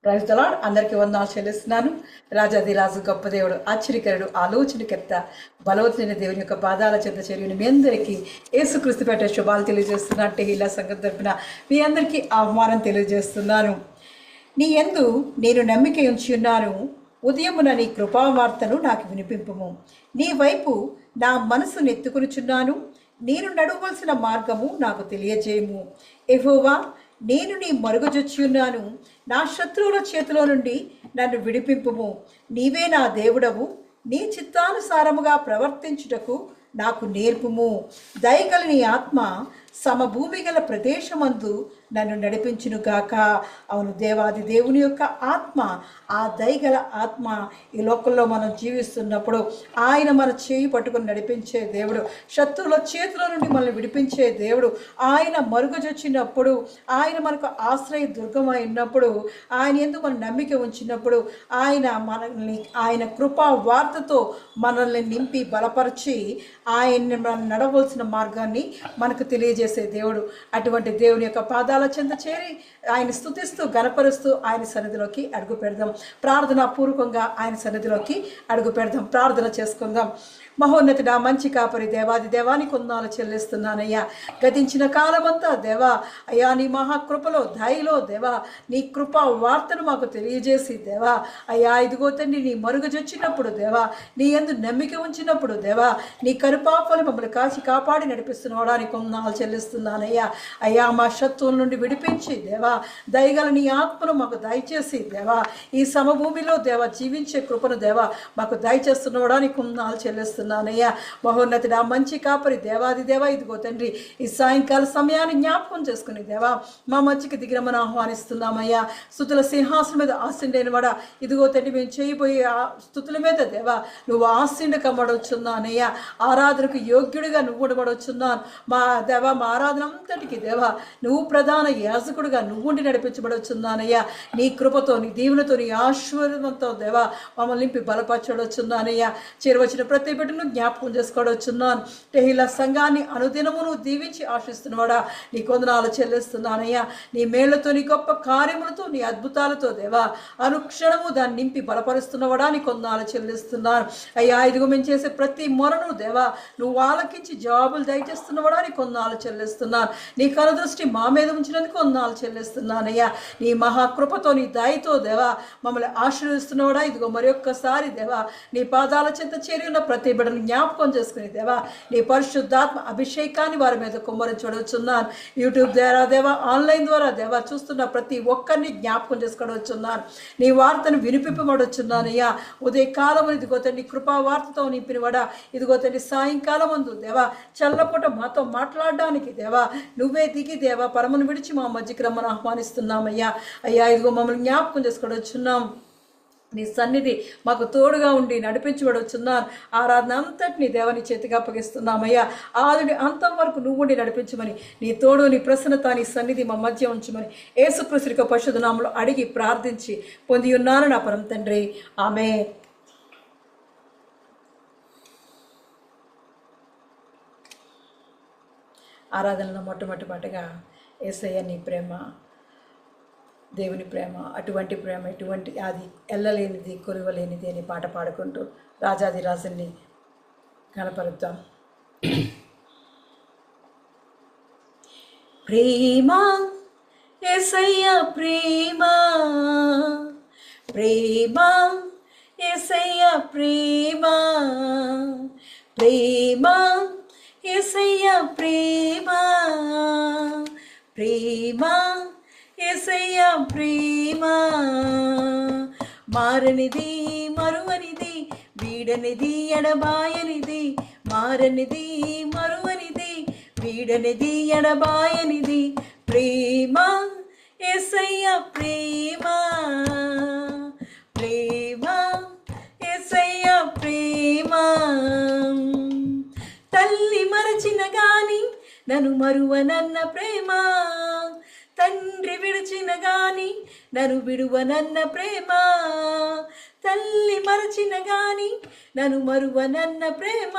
Praise the lord. అందరికీ వందనాలు చెల్లిస్తున్నాను. రాజాదిరాజు గొప్ప దేవుడు, ఆశ్చర్యకరుడు, ఆలోచనకర్త, బలవంతులైన దేవుని యొక్క పాదాల చెంత చేరిన మీ అందరికీ యేసుక్రీస్తు పేట శుభాలు తెలియజేస్తున్నట్టు ఇలా సంగతి తరపున మీ అందరికీ ఆహ్వానం తెలియజేస్తున్నాను. నీ యందు నేను నమ్మిక ఉంచి ఉన్నాను. ఉదయమున నీ కృపావార్తను నాకు వినిపింపుము. నీ వైపు నా మనసు నెత్తుకొనుచున్నాను. నేను నడవలసిన మార్గము నాకు తెలియజేయము. యెహోవా, నేను నీ మరుగుజొచ్చి ఉన్నాను. నా శత్రువుల చేతిలో నుండి నన్ను విడిపింపుము. నీవే నా దేవుడవు. నీ చిత్తానుసారముగా ప్రవర్తించుటకు నాకు నేర్పుము. దయగల నీ ఆత్మ సమభూమి గల ప్రదేశమందు నన్ను నడిపించును గాక. అవును, దేవాది దేవుని యొక్క ఆత్మ, ఆ దయగల ఆత్మ ఈ లోకంలో మనం జీవిస్తున్నప్పుడు ఆయన మన చేయి పట్టుకుని నడిపించే దేవుడు, శత్రువుల చేతిలో నుండి మనల్ని విడిపించే దేవుడు. ఆయన మరుగుజొచ్చినప్పుడు, ఆయన మనకు ఆశ్రయ దుర్గమై ఉన్నప్పుడు, ఆయన ఎందుకు మన నమ్మిక ఉంచినప్పుడు ఆయన కృపా వార్తతో మనల్ని నింపి బలపరిచి ఆయన్ని మనం నడవలసిన మార్గాన్ని మనకు తెలియజేసే దేవుడు. అటువంటి దేవుని యొక్క పాదాల చెంత చేరి ఆయన స్తుతిస్తూ గణపరుస్తూ ఆయన సన్నిధిలోకి అడుగు పెడదాం. ప్రార్థనా పూర్వకంగా ఆయన సన్నిధిలోకి అడుగు పెడదాం. ప్రార్థన చేసుకుందాం. మహోన్నతుడా, మంచి కాపరి దేవాది దేవానికి వందనాలు చెల్లిస్తున్నానయ్యా. గతించిన కాలమంతా దేవా అయ్యా నీ మహాకృపలో దయలో దేవా నీ కృపా వార్తను మాకు తెలియజేసి దేవా అయ్యా ఇదిగో తండ్రి నీ మరుగుజొచ్చినప్పుడు దేవా నీ యందు నమ్మిక ఉంచినప్పుడు దేవా నీ కరుపాపలు మమ్మల్ని కాచి కాపాడి నడిపిస్తున్నవడానికి వందనాలు చెల్లిస్తున్నానయ్యా. అయ్యా మా శత్రువుల నుండి విడిపించి దేవా దయగల నీ ఆత్మను మాకు దయచేసి దేవా ఈ సమభూమిలో దేవా జీవించే కృపను దేవా మాకు దయచేస్తున్నవడానికి వందనాలు చెల్లిస్తున్నాను. మహోన్నతుడా, మంచి కాపరి దేవాది దేవా ఇదిగో తండ్రి ఈ సాయంకాల సమయాన్ని జ్ఞాపకం చేసుకుని దేవా మా మధ్యకి దిగిరమని ఆహ్వానిస్తున్నామయ్యా. స్తుతుల సింహాసనం మీద ఆశీనుడైన వాడా ఇదిగో తండ్రి మేము చేయబోయే స్తుతుల మీద దేవా నువ్వు ఆశీనుడు కమ్మడొచ్చున్నానయ్యా. ఆరాధనకు యోగ్యుడిగా నువ్వు ఉండబడొచ్చున్నాను మా దేవా. మా ఆరాధన అంతటికి దేవా నువ్వు ప్రధాన యాజకుడిగా నువ్వుండి నడిపించబడొచ్చున్నానయ్యా. నీ కృపతో నీ దీవులతో నీ ఆశీర్వాదంతో దేవా మమ్మల్ని నింపి బలపరచడొచ్చున్నానయ్యా. చేరవచ్చిన ప్రతి బిడ్డను జ్ఞాపకం చేసుకోవచ్చున్నాను. టెహిలా సంఘాన్ని అనుదినమును దీవించి ఆశిస్తున్నవాడా నీ వందనాలు చెల్లిస్తున్నానయ్యా. నీ మేళ్లతో నీ గొప్ప కార్యములతో నీ అద్భుతాలతో దేవా అనుక్షణము దాన్ని నింపి బలపరుస్తున్నవాడా నీ వందనాలు చెల్లిస్తున్నాను అయ్యా. ఇదిగో మేము చేసే ప్రతి మొరను దేవా నువ్వు ఆలకించి జవాబులు దయచేస్తున్నవాడా నీ వందనాలు చెల్లిస్తున్నాను. నీ కనుదృష్టి మా మీద ఉంచినందుకు వందనాలు చెల్లిస్తున్నానయ్యా. నీ మహాకృపతో నీ దయతో దేవా మమ్మల్ని ఆశీర్వదిస్తున్నవాడా ఇదిగో మరి ఒక్కసారి దేవా నీ పాదాల చెంత చేరి ఉన్న ప్రతి బిడ్డను జ్ఞాపకం చేసుకుని దేవా నీ పరిశుద్ధాత్మ అభిషేకాన్ని వారి మీద కుమ్మరించవచ్చున్నాను. యూట్యూబ్ ద్వారా దేవా ఆన్లైన్ ద్వారా దేవా చూస్తున్న ప్రతి ఒక్కరిని జ్ఞాపకం చేసుకోవచ్చున్నాను. నీ వార్తను వినిపింపబడొచ్చున్నానయ్యా. ఉదయకాలం ఇదిగో తండ్రి కృపా వార్తతో నింపినవాడా ఇదిగో తండ్రి సాయంకాలం ముందు దేవా చల్లపూట మాతో మాట్లాడడానికి దేవా నువ్వే దిగి దేవా పరమను విడిచి మా మధ్యకి రమ్మని ఆహ్వానిస్తున్నామయ్యా. అయ్యా ఇదిగో మమ్మల్ని జ్ఞాపకం చేసుకోవచ్చున్నాం. నీ సన్నిధి మాకు తోడుగా ఉండి నడిపించబడొచ్చున్నాను. ఆరాధన అంతటిని దేవని చేతిగా అప్పగిస్తున్నామయ్యా. ఆదిని అంతం వరకు నువ్వుండి నడిపించమని నీ తోడు నీ ప్రసన్నత నీ సన్నిధి మా మధ్య ఉంచమని యేసుక్రీస్తు పరిశుద్ధ నామములో అడిగి ప్రార్థించి పొంది ఉన్నాను నా పరమ తండ్రి. ఆమేన్. ఆరాధనలో మొట్టమొదటిగా యేసయ్య నీ ప్రేమ, దేవుని ప్రేమ, అటువంటి ప్రేమ ఎటువంటి అది ఎల్లలేనిది కొలువలేనిది అని పాట పాడుకుంటూ రాజాదిరాజుని కనపరుద్దాం. ప్రేమ యేసయ్య ప్రేమ, ప్రేమ యేసయ్య ప్రేమ, ప్రేమ యేసయ్య ప్రేమ, ప్రేమ యేసయ్య ప్రేమ. మారనిది మరువనిది వీడనిది ఎడబాయనిది, మారనిది మరువనిది వీడనిది ఎడబాయనిది ప్రేమ యేసయ్య ప్రేమ, ప్రేమ యేసయ్య ప్రేమ. తల్లి మరచిన గాని నన్ను మరువనన్న ప్రేమ, తండ్రి విడిచిన గాని నన్ను విడువనన్న ప్రేమ, తల్లి మరచిన గాని నన్ను మరువనన్న ప్రేమ,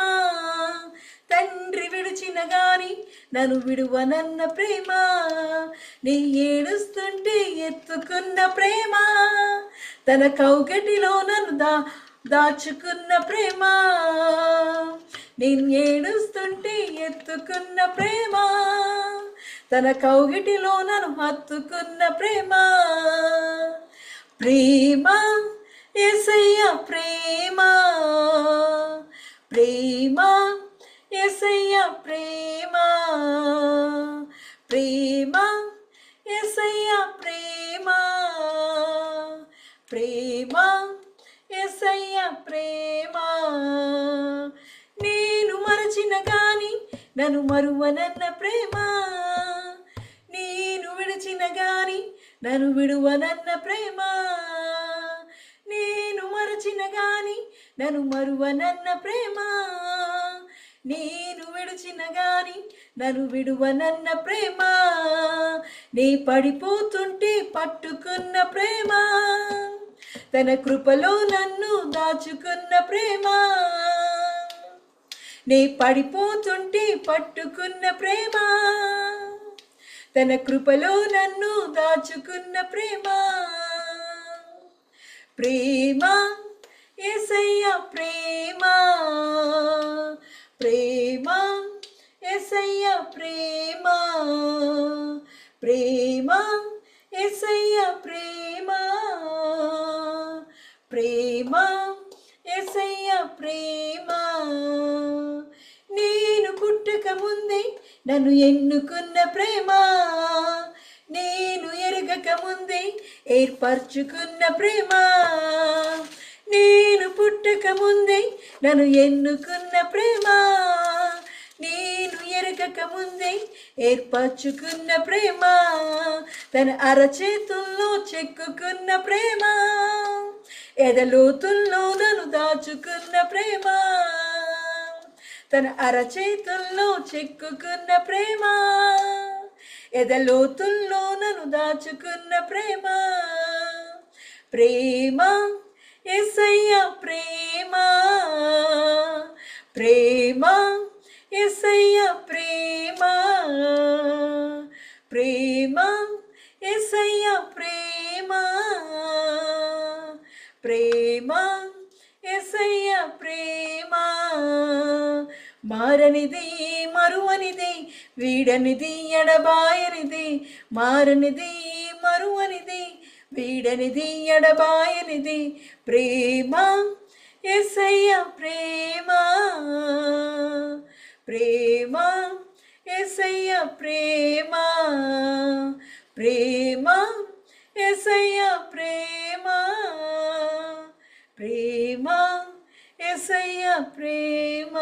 తండ్రి విడిచిన గాని నన్ను విడువనన్న ప్రేమ, నీ ఏడుస్తుంటే ఎత్తుకున్న ప్రేమ, తన కౌగటిలో నన్ను దాచుకున్న ప్రేమ, నేను ఏడుస్తుంటే ఎత్తుకున్న ప్రేమ, తన కౌగిటిలో నన్ను హత్తుకున్న ప్రేమ. ప్రేమ యేసయ్య ప్రేమ, ప్రేమ యేసయ్య ప్రేమ, ప్రేమ యేసయ్య ప్రేమ, ప్రేమ యేసయ్య ప్రేమ. నేను మరచిన గాని నన్ను మరువనన్న ప్రేమ, నేను విడిచిన గాని నన్ను విడువనన్న ప్రేమ, నేను మరచిన గాని నన్ను మరువనన్న ప్రేమ, నేను విడిచిన గాని నన్ను విడువనన్న ప్రేమ, నీ పడిపోతుంటే పట్టుకున్న ప్రేమ, తన కృపలో నన్ను దాచుకున్న ప్రేమ, నీ పడిపోతుంటే పట్టుకున్న ప్రేమ, తన కృపలో నన్ను దాచుకున్న ప్రేమ. ప్రేమ యేసయ్య ప్రేమ, ప్రేమ యేసయ్య ప్రేమ, ప్రేమ యేసయ్య ప్రేమ, ప్రేమ యేసయ్య ప్రేమ. నేను పుట్టక ముందే నన్ను ఎన్నుకున్న ప్రేమ, నేను ఎరగక ముందే ఏర్పరచుకున్న ప్రేమ, నేను పుట్టక ముందే నన్ను ఎన్నుకున్న ప్రేమ, నేను ఎరగక ముందే ఏర్పరచుకున్న ప్రేమ, తన అరచేతుల్లో చెక్కుకున్న ప్రేమ, ఎదలోతుల్లో నన్ను దాచుకున్న ప్రేమ, తన అరచేతుల్లో చెక్కుకున్న ప్రేమ, ఎదలోతుల్లో నన్ను దాచుకున్న ప్రేమ. ప్రేమ యేసయ్య ప్రేమ, ప్రేమ యేసయ్య ప్రేమ, ప్రేమ యేసయ్య ప్రేమ, ప్రేమ యేసయ్య ప్రేమ. మారనిది మరువనిది వీడనిది ఎడబాయనిది, మారనిది మరువనిది వీడనిది ఎడబాయనిది, ప్రేమ యేసయ్య ప్రేమ, ప్రేమ యేసయ్య ప్రేమ, ప్రేమ యేసయ్య ప్రేమ, ప్రేమ యేసయ్య ప్రేమ.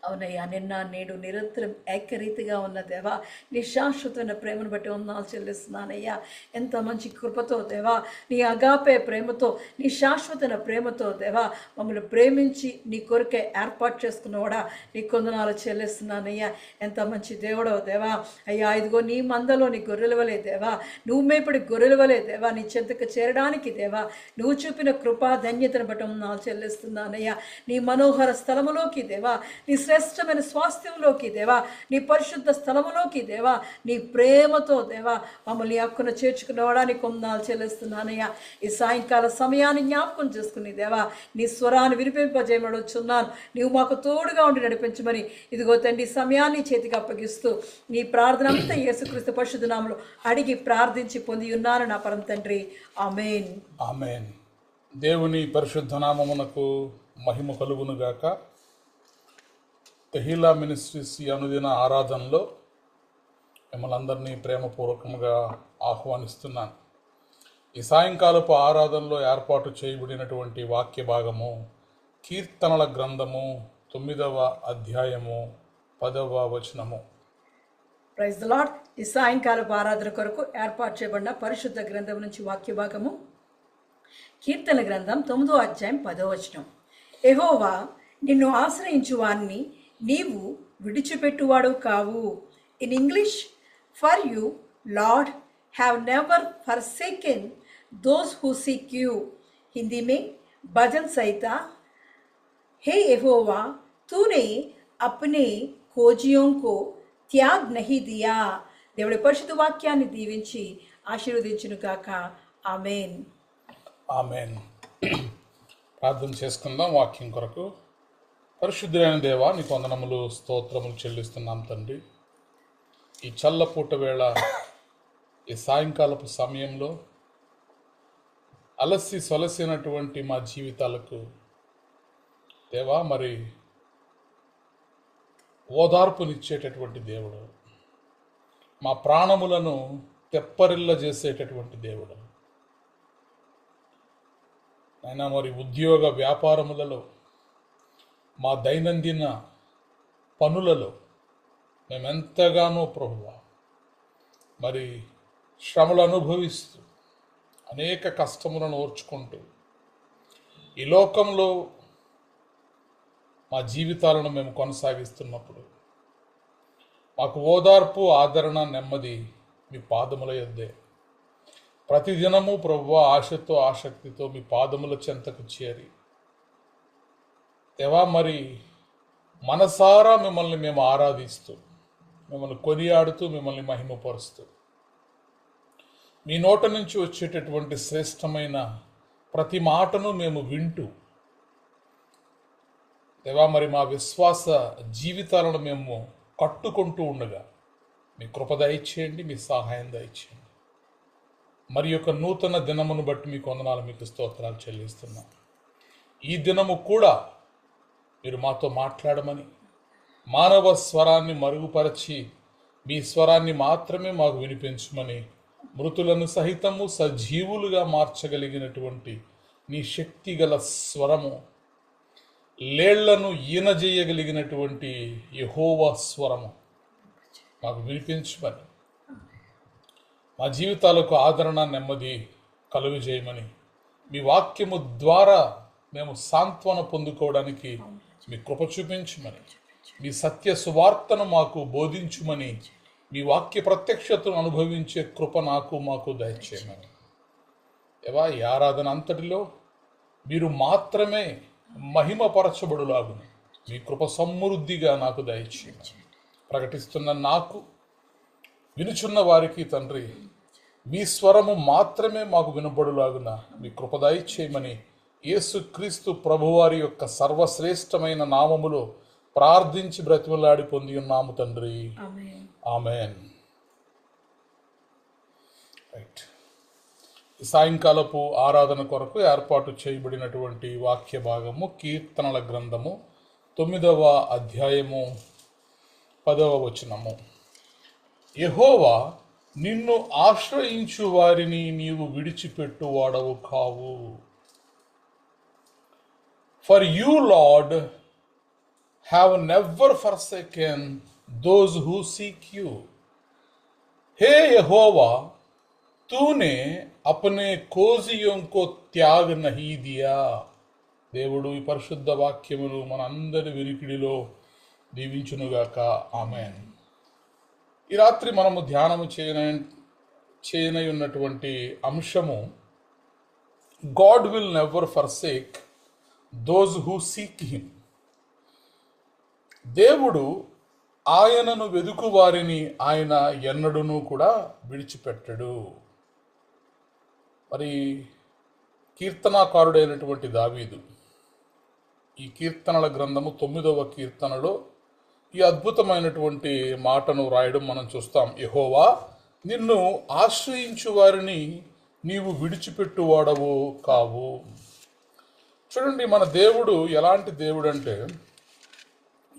అవునయ్యా, నిన్న నేడు నిరంతరం ఏకరీతిగా ఉన్న దేవా, నీ శాశ్వతమైన ప్రేమను బట్టి వందనాలు చెల్లిస్తున్నానయ్యా. ఎంత మంచి కృపతో దేవా, నీ అగాపే ప్రేమతో, నీ శాశ్వతమైన ప్రేమతో దేవా మమ్మల్ని ప్రేమించి నీ కొరకే ఏర్పాటు చేసుకున్నవాడా, నీ వందనాలు చెల్లిస్తున్నానయ్యా. ఎంత మంచి దేవుడో దేవా. అయ్యా, ఇదిగో నీ మందలో నీ గొర్రెల వలే దేవా, నువ్వు మేపడి గొర్రెల వలే దేవా నీ చెంతకు చేరడానికి దేవా నువ్వు చూపిన కృపా ధన్యతను బట్టి వందనాలు చెల్లిస్తున్నానయ్యా. నీ మనోహర స్థలములోకి దేవా, నీ శ్రేష్టమైన స్వాస్థ్యంలోకి దేవా, నీ పరిశుద్ధ స్థలములోకి దేవా నీ ప్రేమతో దేవా మమ్మల్ని హక్కున చేర్చుకునేవాడానికి వందనాలు చెల్లిస్తున్నానయ్యా. ఈ సాయంకాల సమయాన్ని జ్ఞాపకం చేసుకుని దేవా నీ స్వరాన్ని వినిపింపజేయమడుచున్నాను. నీవు మాకు తోడుగా ఉండి నడిపించమని ఇదిగో తండ్రి సమయాన్ని చేతికి అప్పగిస్తూ నీ ప్రార్థన అంతా యేసుక్రీస్తు పరిశుద్ధ నామములో అడిగి ప్రార్థించి పొంది ఉన్నాను నా పరమ తండ్రి. ఆమేన్. ఆమేన్. దేవుని పరిశుద్ధ నామమునకు మహిమ కలుగునుగాక. తెహీలా మినిస్ట్రీస్ ఈ అనుదిన ఆరాధనలో మిమ్మల్ని అందరినీ ప్రేమపూర్వకంగా ఆహ్వానిస్తున్నాను. ఈ సాయంకాలపు ఆరాధనలో ఏర్పాటు చేయబడినటువంటి వాక్య భాగము కీర్తనల గ్రంథము 9వ అధ్యాయము 10వ వచనము. Praise the Lord. ఈ సాయంకాలపు ఆరాధన కొరకు ఏర్పాటు చేయబడిన పరిశుద్ధ గ్రంథం నుంచి వాక్య భాగము కీర్తన గ్రంథం 9వ అధ్యాయం 10వ వచనం. యెహోవా నిన్ను ఆశ్రయించు వారిని నీవు విడిచిపెట్టువాడు కావు. In English, for you Lord have never forsaken those who seek you, Hindi में भजन संहिता। हे यहोवा, तूने अपने खोजियों को त्याग नहीं दिया। దేవుడి పరిశుద్ధ వాక్యాన్ని దీవించి ఆశీర్వదించును గాక. ఆమేన్. ఆమెన్. ప్రార్థన చేసుకుందాం వాక్యం కొరకు. పరిశుద్ధులైన దేవా, నీకు వందనములు స్తోత్రములు చెల్లిస్తున్నాం తండ్రి. ఈ చల్లపూట వేళ, ఈ సాయంకాలపు సమయంలో అలసి సొలసినటువంటి మా జీవితాలకు దేవా మరి ఓదార్పునిచ్చేటటువంటి దేవుడు, మా ప్రాణములను తెప్పరిల్ల చేసేటటువంటి దేవుడు. అయినా మరి ఉద్యోగ వ్యాపారములలో, మా దైనందిన పనులలో మేమెంతగానో ప్రభువా మరి శ్రమలు అనుభవిస్తూ అనేక కష్టములను ఓర్చుకుంటూ ఈ లోకంలో మా జీవితాలను మేము కొనసాగిస్తున్నప్పుడు మాకు ఓదార్పు, ఆదరణ, నెమ్మది మీ పాదముల యొద్దే. ప్రతిదినము ప్రభువా ఆశతో ఆసక్తితో మీ పాదముల చెంతకు చేరి దేవా మరి మనసారా మిమ్మల్ని మేము ఆరాధిస్తూ, మిమ్మల్ని కొనియాడుతూ, మిమ్మల్ని మహిమపరుస్తూ, మీ నోట నుంచి వచ్చేటటువంటి శ్రేష్టమైన ప్రతి మాటను మేము వింటూ దేవా మరి మా విశ్వాస జీవితాలను మేము కట్టుకుంటూ ఉండగా మీ కృప దయచేయండి, మీ సహాయం దయచేయండి. మరి యొక్క నూతన దినమును బట్టి మీకు వందనాలు, మీకు స్తోత్రాలు చెల్లిస్తున్నాం. ఈ దినము కూడా మీరు మాతో మాట్లాడమని, మానవ స్వరాన్ని మరుగుపరచి మీ స్వరాన్ని మాత్రమే మాకు వినిపించమని, మృతులను సహితము సజీవులుగా మార్చగలిగినటువంటి నీ శక్తి గల స్వరము, లేళ్లను ఈనజేయగలిగినటువంటి యెహోవా స్వరము మాకు వినిపించమని, మా జీవితాలకు ఆదరణ, నెమ్మది కలుగజేయమని, మీ వాక్యము ద్వారా మేము సాంత్వన పొందుకోవడానికి మీ కృప చూపించమని, మీ సత్య సువార్తను మాకు బోధించుమని, మీ వాక్య ప్రత్యక్షతను అనుభవించే కృప నాకు మాకు దయచేయమని. ఏవా ఈ ఆరాధన అంతటిలో మీరు మాత్రమే మహిమపరచబడులాగును మీ కృప సమృద్ధిగా నాకు దయచేయమని ప్రకటిస్తున్న నాకు, వినుచున్న వారికి తండ్రి మీ స్వరము మాత్రమే మాకు వినబడులాగున మీ కృప దయచేయమని యేసుక్రీస్తు ప్రభువారి యొక్క సర్వశ్రేష్టమైన నామములో ప్రార్థించి బ్రతిమలాడి పొంది ఉన్నాము తండ్రి. ఆమెన్. రైట్. సాయంకాలపు ఆరాధన కొరకు ఏర్పాటు చేయబడినటువంటి వాక్య భాగము కీర్తనల గ్రంథము 9వ అధ్యాయము 10వ వచనము. యెహోవా, నిన్ను ఆశ్రయించు వారిని నీవు విడిచిపెట్టువాడవు కావు. For you Lord have never forsaken those who seek you. हे यहोवा, तूने अपने खोजियों को त्याग नहीं दिया. దేవుడు ఈ పరిశుద్ధ వాక్యములు మనందరి వినికిడిలో దీవించునుగాక. ఆమెన్. ఈ రాత్రి మనము ధ్యానము చేయనై ఉన్నటువంటి అంశము God will never forsake those who seek him. దేవుడు ఆయనను వెదుకు వారిని ఆయన ఎన్నడూనూ కూడా విడిచిపెట్టడు. మరి కీర్తనాకారుడైనటువంటి దావీదు ఈ కీర్తనల గ్రంథము 9వ కీర్తనలో ఈ అద్భుతమైనటువంటి మాటను రాయడం మనం చూస్తాం. యెహోవా, నిన్ను ఆశ్రయించు వారిని నీవు విడిచిపెట్టువాడవు కావు. చూడండి, మన దేవుడు ఎలాంటి దేవుడు అంటే,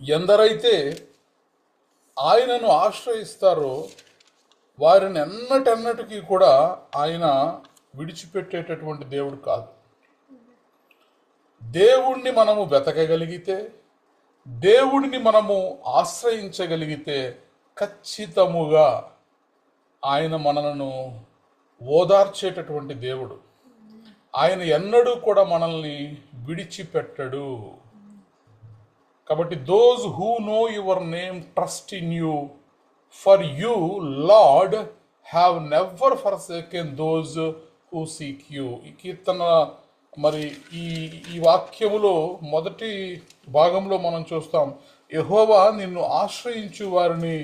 ఎందరైతే ఆయనను ఆశ్రయిస్తారో వారిని ఎన్నటెన్నటికీ కూడా ఆయన విడిచిపెట్టేటటువంటి దేవుడు కాదు. దేవుణ్ణి మనము వెతకగలిగితే, దేవుడిని మనము ఆశ్రయించగలిగితే ఖచ్చితముగా ఆయన మనలను ఓదార్చేటటువంటి దేవుడు. ఆయన ఎన్నడూ కూడా మనల్ని విడిచిపెట్టడు. కాబట్టి those who know your name trust in you, for you Lord have never forsaken those who seek you. ఈ కీర్తన మరి ఈ ఈ వాక్యములో మొదటి భాగంలో మనం చూస్తాం, యెహోవా నిన్ను ఆశ్రయించు వారిని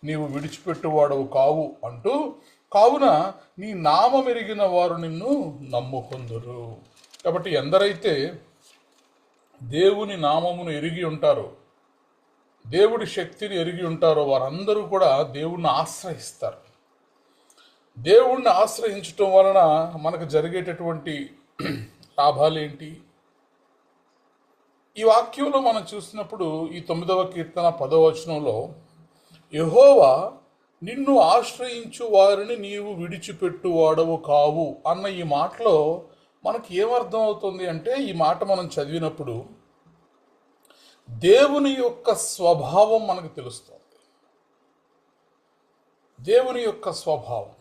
నీవు విడిచిపెట్టువాడవు కావు అంటూ, కావున నీ నామమెరిగిన వారు నిన్ను నమ్ముకొందురు. కాబట్టి ఎందరైతే దేవుని నామమును ఎరిగి ఉంటారో, దేవుడి శక్తిని ఎరిగి ఉంటారో, వారందరూ కూడా దేవుణ్ణి ఆశ్రయిస్తారు. దేవుణ్ణి ఆశ్రయించటం వలన మనకు జరిగేటటువంటి లాభాలు ఏంటి? ఈ వాక్యంలో మనం చూసినప్పుడు ఈ 9వ కీర్తన 10వ వచనంలో, యెహోవా నిన్ను ఆశ్రయించు వారిని నీవు విడిచిపెట్టువాడవు కావు అన్న ఈ మాటలో మనకి ఏమర్థం అవుతుంది అంటే, ఈ మాట మనం చదివినప్పుడు దేవుని యొక్క స్వభావం మనకు తెలుస్తుంది. దేవుని యొక్క స్వభావం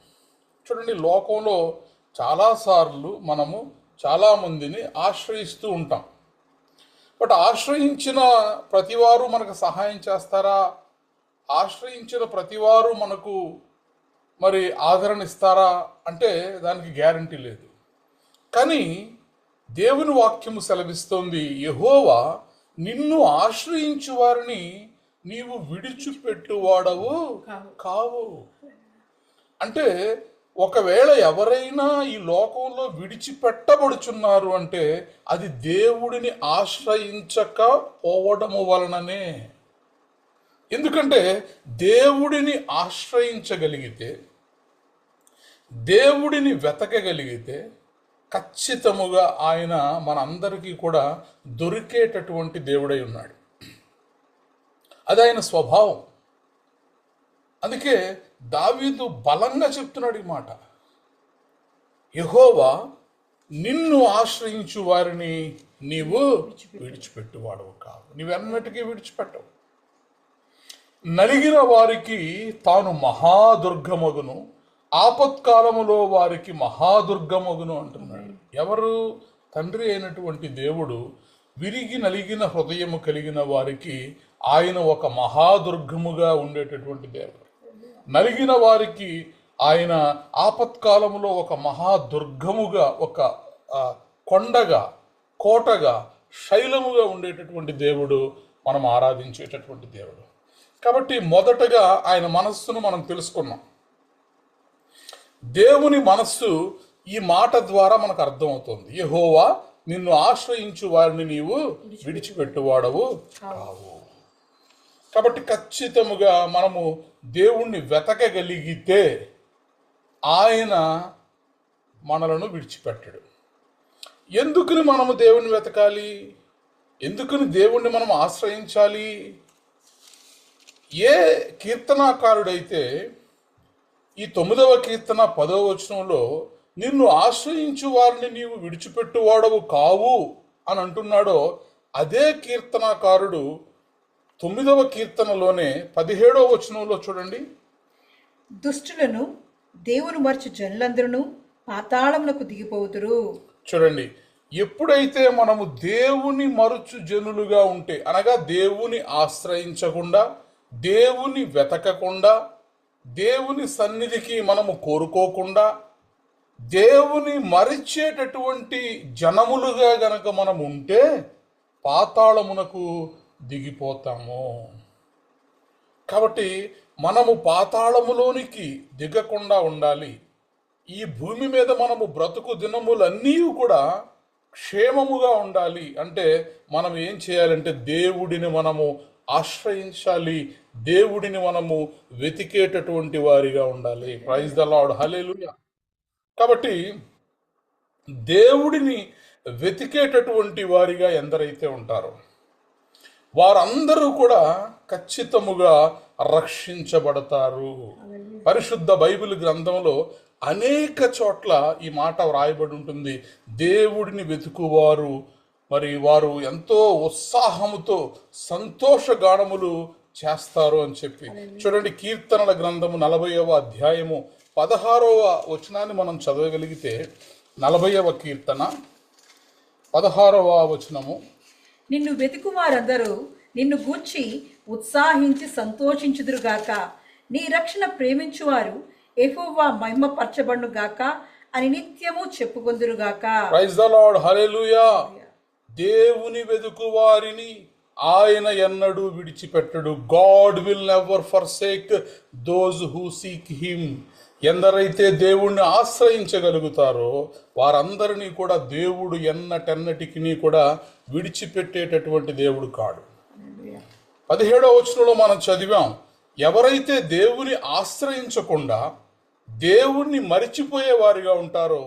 చూడండి, లోకంలో చాలాసార్లు మనము చాలామందిని ఆశ్రయిస్తూ ఉంటాం. బట్ ఆశ్రయించిన ప్రతివారు మనకు సహాయం చేస్తారా? ఆశ్రయించిన ప్రతివారు మనకు మరి ఆదరణ ఇస్తారా అంటే దానికి గ్యారంటీ లేదు. కానీ దేవుని వాక్యము సెలవిస్తోంది, యెహోవా నిన్ను ఆశ్రయించు వారిని నీవు విడిచిపెట్టువాడవు కావు. అంటే ఒకవేళ ఎవరైనా ఈ లోకంలో విడిచిపెట్టబడుచున్నారు అంటే అది దేవుడిని ఆశ్రయించకపోవడము వలననే. ఎందుకంటే దేవుడిని ఆశ్రయించగలిగితే, దేవుడిని వెతకగలిగితే ఖచ్చితముగా ఆయన మనందరికీ కూడా దొరికేటటువంటి దేవుడై ఉన్నాడు. అది ఆయన స్వభావం. అందుకే దావీదు బలంగా చెప్తున్నాడు ఈ మాట, యెహోవా నిన్ను ఆశ్రయించు వారిని నీవు విడిచిపెట్టువాడవు కావు. నీవెన్నటికీ విడిచిపెట్టవు. నలిగిన వారికి తాను మహాదుర్గమగును, ఆపత్కాలములో వారికి మహాదుర్గమగును అంటున్నాడు. ఎవరు? తండ్రి అయినటువంటి దేవుడు విరిగి నలిగిన హృదయము కలిగిన వారికి ఆయన ఒక మహాదుర్గముగా ఉండేటటువంటి దేవుడు. నలిగిన వారికి ఆయన ఆపత్కాలములో ఒక మహాదుర్గముగా, ఒక కొండగా, కోటగా, శైలముగా ఉండేటటువంటి దేవుడు, మనం ఆరాధించేటటువంటి దేవుడు. కాబట్టి మొదటగా ఆయన మనస్సును మనం తెలుసుకున్నాం. దేవుని మనస్సు ఈ మాట ద్వారా మనకు అర్థమవుతుంది, యెహోవా నిన్ను ఆశ్రయించు వారిని నీవు విడిచిపెట్టువాడవు కావు. కాబట్టి ఖచ్చితముగా మనము దేవుణ్ణి వెతకగలిగితే ఆయన మనలను విడిచిపెట్టడు. ఎందుకని మనము దేవుణ్ణి వెతకాలి? ఎందుకని దేవుణ్ణి మనం ఆశ్రయించాలి? ఏ కీర్తనాకారుడైతే ఈ 9వ కీర్తన 10వ వచనంలో నిన్ను ఆశ్రయించు వారిని నీవు విడిచిపెట్టువాడవు కావు అని అంటున్నాడో, అదే కీర్తనాకారుడు 9వ కీర్తనలోనే 17వ వచనంలో చూడండి, దుష్టులను దేవుని మరచు జనులందరూ పాతాళమునకు దిగిపోదురు. చూడండి, ఎప్పుడైతే మనము దేవుని మరుచు జనులుగా ఉంటే, అనగా దేవుని ఆశ్రయించకుండా, దేవుని వెతకకుండా, దేవుని సన్నిధికి మనము కోరుకోకుండా, దేవుని మరిచేటటువంటి జనములుగా గనక మనం ఉంటే పాతాళమునకు దిగిపోతాము. కాబట్టి మనము పాతాళములోనికి దిగకుండా ఉండాలి. ఈ భూమి మీద మనము బ్రతుకు దినములన్నీ కూడా క్షేమముగా ఉండాలి అంటే మనం ఏం చేయాలంటే దేవుడిని మనము ఆశ్రయించాలి, దేవుడిని మనము వెతికేటటువంటి వారిగా ఉండాలి. ప్రైజ్ ద లార్డ్, హల్లెలూయా. కాబట్టి దేవుడిని వెతికేటటువంటి వారిగా ఎందరైతే ఉంటారో వారందరూ కూడా ఖచ్చితముగా రక్షించబడతారు. పరిశుద్ధ బైబిల్ గ్రంథంలో అనేక చోట్ల ఈ మాట వ్రాయబడి ఉంటుంది, దేవుడిని వెతుకువారు మరి వారు ఎంతో ఉత్సాహముతో సంతోషగానములు చేస్తారు అని చెప్పి. చూడండి, కీర్తనల గ్రంథము 40వ అధ్యాయము 16వ వచనాన్ని మనం చదవగలిగితే, 40వ కీర్తన 16వ వచనము, నిన్ను వెతుకువారందరూ నిన్ను గూర్చి ఉత్సాహించి సంతోషించుదురుగాక. నీ రక్షణ ప్రేమించువారు యెహోవా మహిమపరచబడును గాక అని నిత్యము చెప్పుకొందురుగాక. Praise the Lord, hallelujah. దేవుని వెదుకు వారిని ఆయన ఎన్నడూ విడిచిపెట్టడు. God will never forsake those who seek him. ఎందరైతే దేవుణ్ణి ఆశ్రయించగలుగుతారో వారందరినీ కూడా దేవుడు ఎన్నటెన్నటికి కూడా విడిచిపెట్టేటటువంటి దేవుడు కాడు. 17వ వచనంలో మనం చదివాం, ఎవరైతే దేవుని ఆశ్రయించకుండా దేవుణ్ణి మరిచిపోయే వారిగా ఉంటారో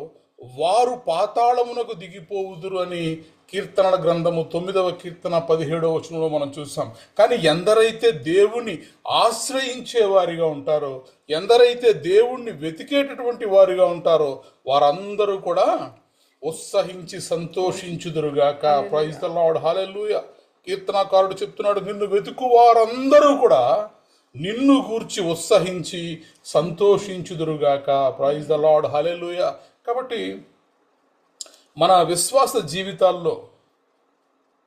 వారు పాతాళమునకు దిగిపోవుదురు అని కీర్తనల గ్రంథము 9వ కీర్తన 17వ వచనంలో మనం చూసాం. కానీ ఎందరైతే దేవుణ్ణి ఆశ్రయించే వారిగా ఉంటారో, ఎందరైతే దేవుణ్ణి వెతికేటటువంటి వారిగా ఉంటారో వారందరూ కూడా ఉత్సహించి సంతోషించుదురుగాక. ప్రైజ్ ద లార్డ్, హల్లెలూయా. కీర్తనాకారుడు చెప్తున్నాడు, నిన్ను వెతుకు వారందరూ కూడా నిన్ను గూర్చి ఉత్సహించి సంతోషించుదురుగాక. ప్రైజ్ ద లార్డ్, హల్లెలూయా. కాబట్టి మన విశ్వాస జీవితాల్లో,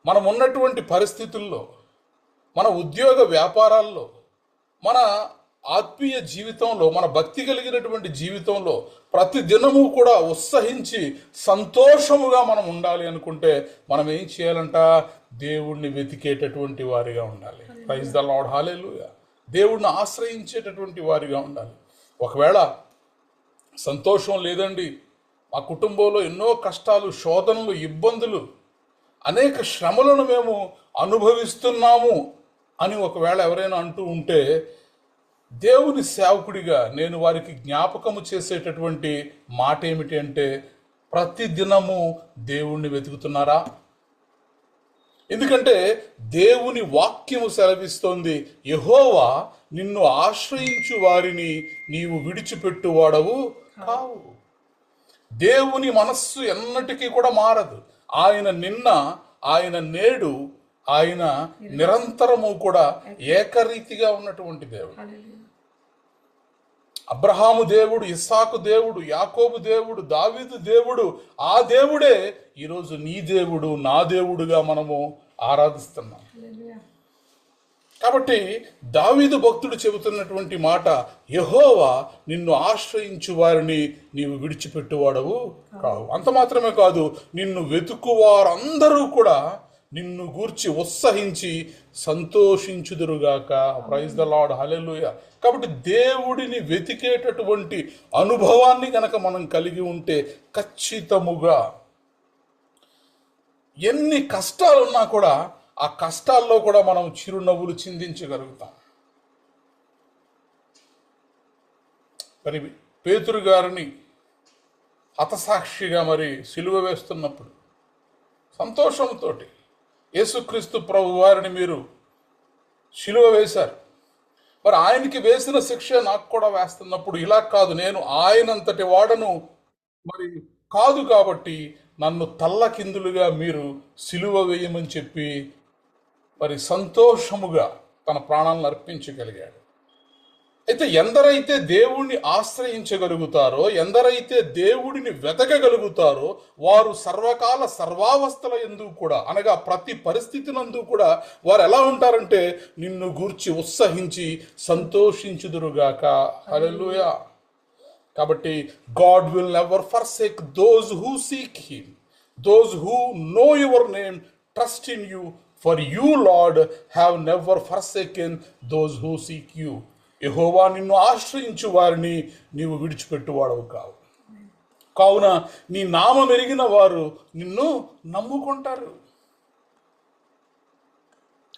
మనం ఉన్నటువంటి పరిస్థితుల్లో, మన ఉద్యోగ వ్యాపారాల్లో, మన ఆత్మీయ జీవితంలో, మన భక్తి కలిగినటువంటి జీవితంలో ప్రతి దినము కూడా ఉత్సహించి సంతోషముగా మనం ఉండాలి అనుకుంటే మనం ఏం చేయాలంట? దేవుణ్ణి వెతికేటటువంటి వారిగా ఉండాలి. ప్రైజ్ ద లార్డ్, హల్లెలూయా. దేవుణ్ణి ఆశ్రయించేటటువంటి వారిగా ఉండాలి. ఒకవేళ సంతోషం లేదండి, మా కుటుంబంలో ఎన్నో కష్టాలు, శోధనలు, ఇబ్బందులు, అనేక శ్రమలను మేము అనుభవిస్తున్నాము అని ఒకవేళ ఎవరైనా అంటూ ఉంటే దేవుని సేవకుడిగా నేను వారికి జ్ఞాపకము చేసేటటువంటి మాట ఏమిటి అంటే, ప్రతి దినము దేవుణ్ణి వెతుకుతున్నారా? ఎందుకంటే దేవుని వాక్యము సెలవిస్తోంది, యెహోవా నిన్ను ఆశ్రయించు వారిని నీవు విడిచిపెట్టువాడవు కావు. దేవుని మనస్సు ఎన్నటికీ కూడా మారదు. ఆయన నిన్న, ఆయన నేడు, ఆయన నిరంతరము కూడా ఏకరీతిగా ఉన్నటువంటి దేవుడు. అబ్రహాము దేవుడు, ఇస్సాకు దేవుడు, యాకోబు దేవుడు, దావీదు దేవుడు, ఆ దేవుడే ఈరోజు నీ దేవుడు, నా దేవుడుగా మనము ఆరాధిస్తున్నాం. కాబట్టి దావీదు భక్తుడు చెబుతున్నటువంటి మాట, యెహోవా నిన్ను ఆశ్రయించు వారిని నీవు విడిచిపెట్టువాడవు కావు. అంత మాత్రమే కాదు, నిన్ను వెతుకు వారందరూ కూడా నిన్ను గూర్చి ఉత్సహించి సంతోషించుదురుగాక. ప్రైజ్ ద లార్డ్, హల్లెలూయా. కాబట్టి దేవుడిని వెతికేటటువంటి అనుభవాన్ని గనక మనం కలిగి ఉంటే ఖచ్చితముగా ఎన్ని కష్టాలున్నా కూడా ఆ కష్టాల్లో కూడా మనం చిరునవ్వులు చిందించగలుగుతాం. మరి పేతురు గారిని హతసాక్షిగా మరి సిలువ వేస్తున్నప్పుడు సంతోషంతో యేసుక్రీస్తు ప్రభు వారిని మీరు సిలువ వేశారు, మరి ఆయనకి వేసిన శిక్ష నాకు కూడా వేస్తున్నప్పుడు ఇలా కాదు, నేను ఆయనంతటి వాడను మరి కాదు కాబట్టి నన్ను తల్లకిందులుగా మీరు సిలువ వేయమని చెప్పి మరి సంతోషముగా తన ప్రాణాలను అర్పించగలిగాడు. అయితే ఎందరైతే దేవుణ్ణి ఆశ్రయించగలుగుతారో, ఎందరైతే దేవుడిని వెతకగలుగుతారో వారు సర్వకాల సర్వావస్థల యందు కూడా, అనగా ప్రతి పరిస్థితినందు కూడా వారు ఎలా ఉంటారంటే నిన్ను గూర్చి ఉత్సహించి సంతోషించుదురుగాక. హల్లెలూయా. కాబట్టి God will never forsake those who seek him, those who know your name, trust in you, for you Lord have never forsaken those who seek you. యెహోవా నిన్ను ఆశ్రయించు వారిని నీవు విడిచిపెట్టువాడవు కావు. కావున నీ నామం ఎరిగిన వారు నిన్ను నమ్ముకుంటారు.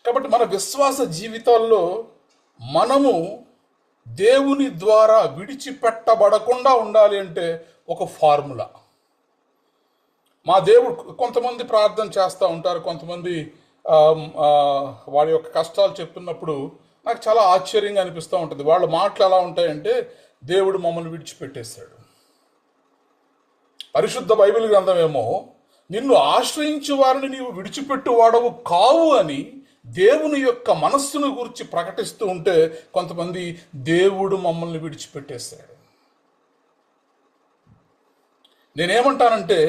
కాబట్టి మన విశ్వాస జీవితాల్లో మనము దేవుని ద్వారా విడిచిపెట్టబడకుండా ఉండాలి అంటే ఒక ఫార్ములా. మా దేవుడు, కొంతమంది ప్రార్థన చేస్తూ ఉంటారు, కొంతమంది వారి యొక్క కష్టాలు చెప్తున్నప్పుడు నాకు చాలా ఆశ్చర్యంగా అనిపిస్తూ ఉంటుంది. వాళ్ళ మాటలు ఎలా ఉంటాయంటే, దేవుడు మమ్మల్ని విడిచిపెట్టేశాడు. పరిశుద్ధ బైబిల్ గ్రంథమేమో నిన్ను ఆశ్రయించు వారిని నీవు విడిచిపెట్టు వాడవు కావు అని దేవుని యొక్క మనస్సును గురించి ప్రకటిస్తూ ఉంటే, కొంతమంది దేవుడు మమ్మల్ని విడిచిపెట్టేశాడు. నేనేమంటానంటే,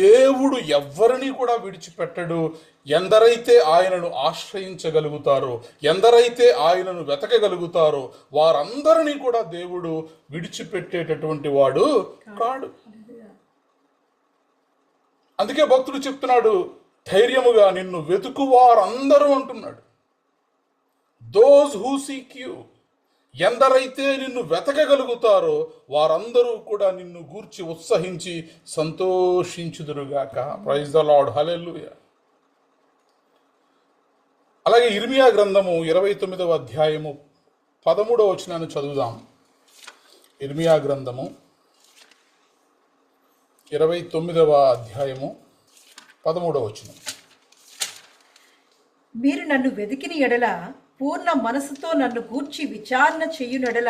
దేవుడు ఎవ్వరిని కూడా విడిచిపెట్టడు. ఎందరైతే ఆయనను ఆశ్రయించగలుగుతారో, ఎందరైతే ఆయనను వెతకగలుగుతారో వారందరినీ కూడా దేవుడు విడిచిపెట్టేటటువంటి వాడు కాడు. అందుకే భక్తుడు చెప్తున్నాడు, ధైర్యముగా నిన్ను వెతుకువారందరూ అంటున్నాడు. దోస్ హూ సీక్ యూ, ఎందరైతే నిన్ను వెతకగలుగుతారో వారందరూ కూడా నిన్ను గూర్చి ఉత్సహించి సంతోషించుదురుగాక. ప్రైజ్ ద లార్డ్, హల్లెలూయా. అలాగే ఇర్మియా గ్రంథము 29వ అధ్యాయము 13వ వచనాన్ని చదువుదాం. ఇర్మియా గ్రంథము 29వ అధ్యాయము 13వ వచనం. మీరు నన్ను వెదికిన ఎడల, పూర్ణ మనసుతో నన్ను గూర్చి విచారణ చెయ్యునెడల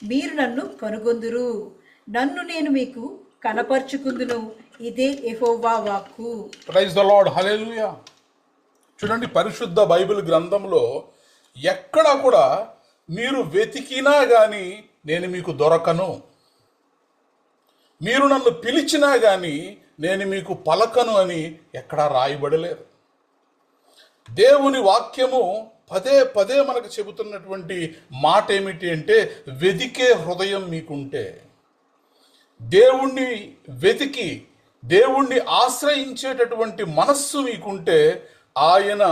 మీరు నన్ను కనుగొందురు. నన్ను నేను మీకు కనపరుచుకుందును. ఇదే యెహోవా వాక్కు. Praise the Lord, hallelujah. చూడండి, పరిశుద్ధ బైబిల్ గ్రంథంలో ఎక్కడ కూడా మీరు వెతికినా గాని నేను మీకు దొరకను, మీరు నన్ను పిలిచినా గాని నేను మీకు పలకను అని ఎక్కడా రాయబడలేదు. దేవుని వాక్యము పదే పదే మనకు చెబుతున్నటువంటి మాట ఏమిటి అంటే, వెతికే హృదయం మీకుంటే, దేవుణ్ణి వెతికి దేవుణ్ణి ఆశ్రయించేటటువంటి మనస్సు మీకుంటే, ఆయన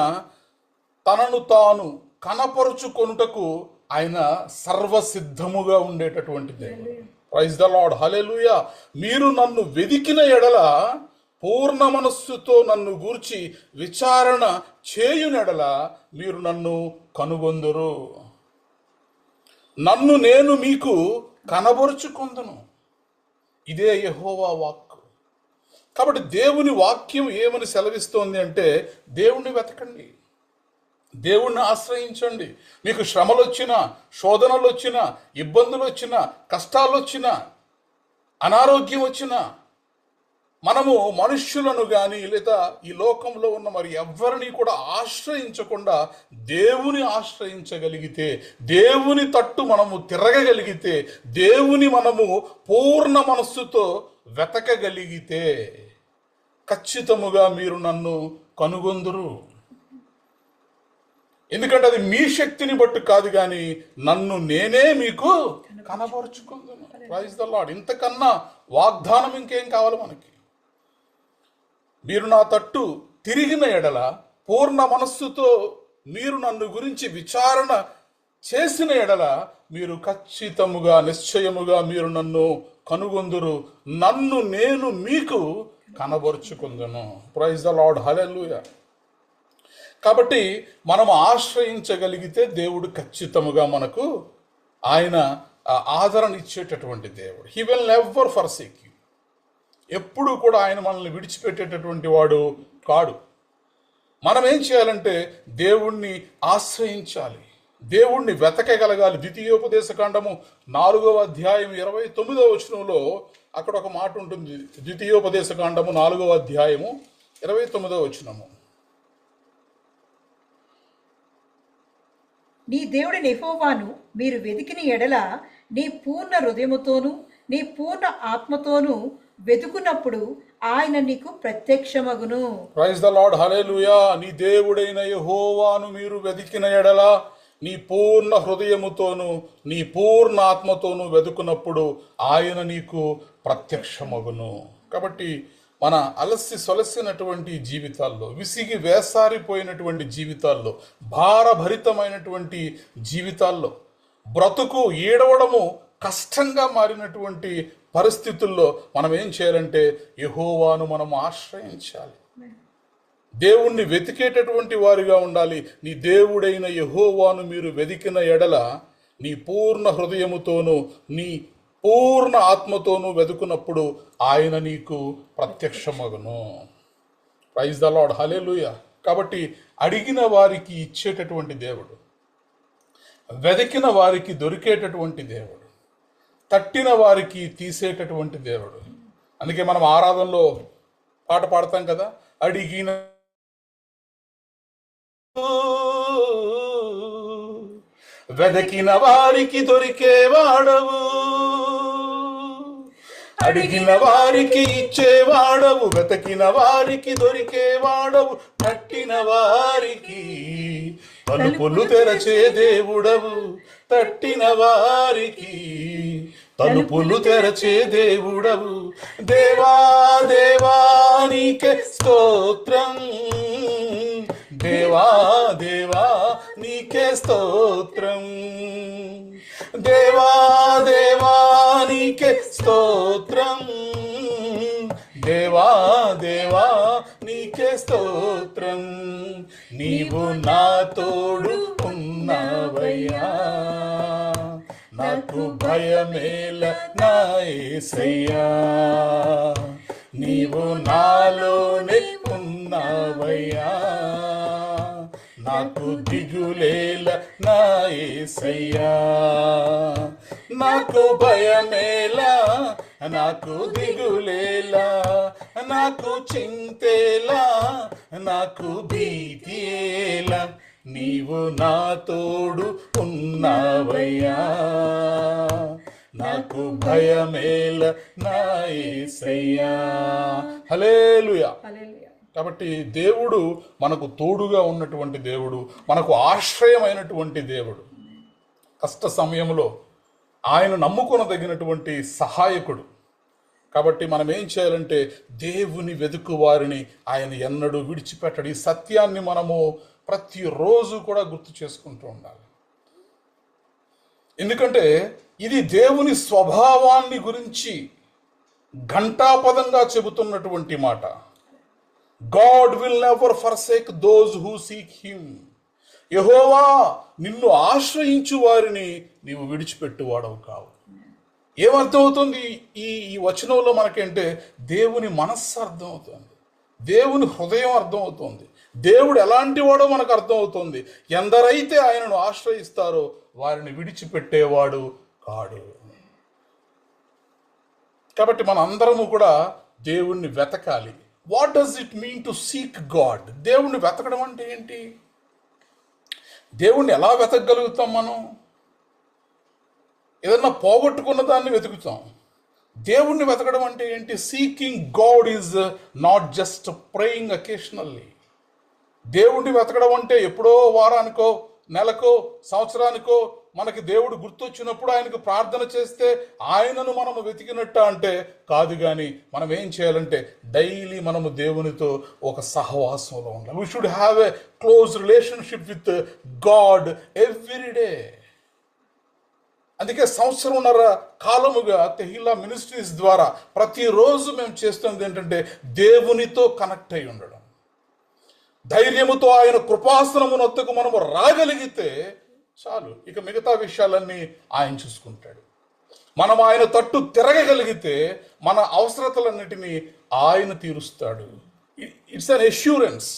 తనను తాను కనపరుచుకొనుటకు ఆయన సర్వసిద్ధముగా ఉండేటటువంటి దేవుడు. ప్రైజ్ ద లార్డ్, హల్లెలూయా. మీరు నన్ను వెదికిన ఎడల, పూర్ణ మనస్సుతో నన్ను గూర్చి విచారణ చేయునెడల మీరు నన్ను కనుగొందురు. నన్ను నేను మీకు కనబరుచుకొందును. ఇదే యెహోవా వాక్కు. కాబట్టి దేవుని వాక్యం ఏమని సెలవిస్తోంది అంటే, దేవుణ్ణి వెతకండి, దేవుణ్ణి ఆశ్రయించండి. మీకు శ్రమలు వచ్చినా, శోధనలు వచ్చినా, ఇబ్బందులు వచ్చినా, కష్టాలు వచ్చినా, అనారోగ్యం వచ్చినా, మనము మనుష్యులను కానీ లేదా ఈ లోకంలో ఉన్న మరి ఎవ్వరిని కూడా ఆశ్రయించకుండా దేవుని ఆశ్రయించగలిగితే, దేవుని తట్టు మనము తిరగగలిగితే, దేవుని మనము పూర్ణ మనస్సుతో వెతకగలిగితే ఖచ్చితముగా మీరు నన్ను కనుగొందురు. ఎందుకంటే అది మీ శక్తిని బట్టి కాదు, కానీ నన్ను నేనే మీకు కనబరుచుకుందును. Praise the lord. ఇంతకన్నా వాగ్దానం ఇంకేం కావాలి మనకి? మీరు నా తట్టు తిరిగిన ఎడల, పూర్ణ మనస్సుతో మీరు నన్ను గురించి విచారణ చేసిన ఎడల మీరు ఖచ్చితముగా నిశ్చయముగా మీరు నన్ను కనుగొందురు. నన్ను నేను మీకు కనబరుచుకుందును. ప్రైజ్ ద లార్డ్, హల్లెలూయా. కాబట్టి మనం ఆశ్రయించగలిగితే దేవుడు ఖచ్చితముగా మనకు ఆయన ఆదరణ ఇచ్చేటటువంటి దేవుడు. He will never forsake you. ఎప్పుడు కూడా ఆయన మనల్ని విడిచిపెట్టేటటువంటి వాడు కాడు. మనం ఏం చేయాలంటే దేవుణ్ణి ఆశ్రయించాలి, దేవుణ్ణి వెతకగలగాలి. ద్వితీయోపదేశ కాండము 4వ అధ్యాయం 29వ వచనంలో అక్కడ ఒక మాట ఉంటుంది. ద్వితీయోపదేశ కాండము 4వ అధ్యాయము 29వ వచనము. నీ దేవుడిని యెహోవాను మీరు వెదికిన ఎడల, నీ పూర్ణ హృదయముతోను నీ పూర్ణ ఆత్మతోను వెతుకున్నప్పుడు ఆయన నీకు ప్రత్యక్షమగును. ప్రైజ్ ద లార్డ్, హల్లెలూయా. నీ దేవుడైన యెహోవాను మీరు వెతికిన ఎడల, నీ పూర్ణ హృదయముతోను నీ పూర్ణ ఆత్మతోను వెతుకున్నప్పుడు ఆయన నీకు ప్రత్యక్షమగును. కాబట్టి మన అలసి సొలసినటువంటి జీవితాల్లో, విసిగి వేసారిపోయినటువంటి జీవితాల్లో, భారభరితమైనటువంటి జీవితాల్లో, బ్రతుకు ఈడవడము కష్టంగా మారినటువంటి పరిస్థితుల్లో మనం ఏం చేయాలంటే యెహోవాను మనం ఆశ్రయించాలి, దేవుణ్ణి వెతికేటటువంటి వారిగా ఉండాలి. నీ దేవుడైన యెహోవాను మీరు వెతికిన ఎడల, నీ పూర్ణ హృదయముతోనూ నీ పూర్ణ ఆత్మతోనూ వెతుకున్నప్పుడు ఆయన నీకు ప్రత్యక్షమగును. ప్రైజ్ ద లార్డ్, హల్లెలూయా. కాబట్టి అడిగిన వారికి ఇచ్చేటటువంటి దేవుడు, వెతికిన వారికి దొరికేటటువంటి దేవుడు, తట్టిన వారికి తీసేటటువంటి దేవుడు. అందుకే మనం ఆరాధనలో పాట పాడతాం కదా, అడిగిన వెదకిన వారికి దొరికేవాడవు, అడిగిన వారికి ఇచ్చేవాడవు, వెతకిన వారికి దొరికేవాడవు, తట్టిన వారికి తలుపులు తెరచే దేవుడవు, తట్టిన వారికి తలుపులు తెరచే దేవుడవు. దేవా దేవా నీకే స్తోత్రం, దేవా దేవా నీకే స్తోత్రం, దేవా దేవా నీకే స్తోత్రం, దేవా దేవా నీకే స్తోత్రం. నీవు నా తోడు ఉన్నావయ్యా, నాకు భయమేల నా యేసయ్యా. నీవు నాలోనే ఉన్నావయ్యా, నాకు దిగులేల నా యేసయ్యా. నాకు భయమేలా, నాకు దిగులేలా, నాకు చింతేలా, నాకు భీతియేలా, నీవు నా తోడు ఉన్నావయ్యా, నాకు భయమేల నా యేసయ్యా. హల్లెలూయా. కాబట్టి దేవుడు మనకు తోడుగా ఉన్నటువంటి దేవుడు, మనకు ఆశ్రయమైనటువంటి దేవుడు. కష్ట సమయంలో ఆయన నమ్ముకొనదగినటువంటి సహాయకుడు. కాబట్టి మనం ఏం చేయాలంటే దేవుని వెతుకు వారిని ఆయన ఎన్నడూ విడిచిపెట్టడు. ఈ సత్యాన్ని మనము ప్రతిరోజు కూడా గుర్తు చేసుకుంటూ ఉండాలి. ఎందుకంటే ఇది దేవుని స్వభావాన్ని గురించి ఘంటాపదంగా చెబుతున్నటువంటి మాట. God will never forsake those who seek him. యెహోవా నిన్ను ఆశ్రయించు వారిని నీవు విడిచిపెట్టువాడవు కావు. ఏమర్థమవుతుంది ఈ వచనంలో మనకంటే దేవుని మనస్సు అర్థమవుతుంది, దేవుని హృదయం అర్థమవుతుంది, దేవుడు ఎలాంటి వాడో మనకు అర్థమవుతుంది. ఎందరైతే ఆయనను ఆశ్రయిస్తారో వారిని విడిచిపెట్టేవాడు కాడు. కాబట్టి మన అందరము కూడా దేవుణ్ణి వెతకాలి. What does it mean to seek God? దేవుణ్ణి వెతకడం అంటే ఏంటి? దేవుణ్ణి ఎలా వెతకగలుగుతాం? మనం ఏదన్నా పోగొట్టుకున్న దాన్ని వెతుకుతాం. దేవుణ్ణి వెతకడం అంటే ఏంటి? Seeking God is not just praying occasionally. దేవుణ్ణి వెతకడం అంటే ఎప్పుడో వారానికో, నెలకో, సంవత్సరానికో మనకి దేవుడు గుర్తొచ్చినప్పుడు ఆయనకు ప్రార్థన చేస్తే ఆయనను మనము వెతికినట్ట అంటే కాదు. కానీ మనం ఏం చేయాలంటే డైలీ మనము దేవునితో ఒక సహవాసంలో ఉండాలి. We should have a close relationship with God every day. అందుకే సంవత్సరంన్నర కాలముగా తెహిలా మినిస్ట్రీస్ ద్వారా ప్రతిరోజు మేము చేస్తున్నది ఏంటంటే దేవునితో కనెక్ట్ అయి ఉండడం. ధైర్యముతో ఆయన కృపాసనమునొద్దకు మనము రాగలిగితే చాలు, ఇక మిగతా విషయాలన్నీ ఆయన చూసుకుంటాడు. మనం ఆయన తట్టు తిరగగలిగితే మన అవసరతలన్నిటినీ ఆయన తీరుస్తాడు. It's an assurance.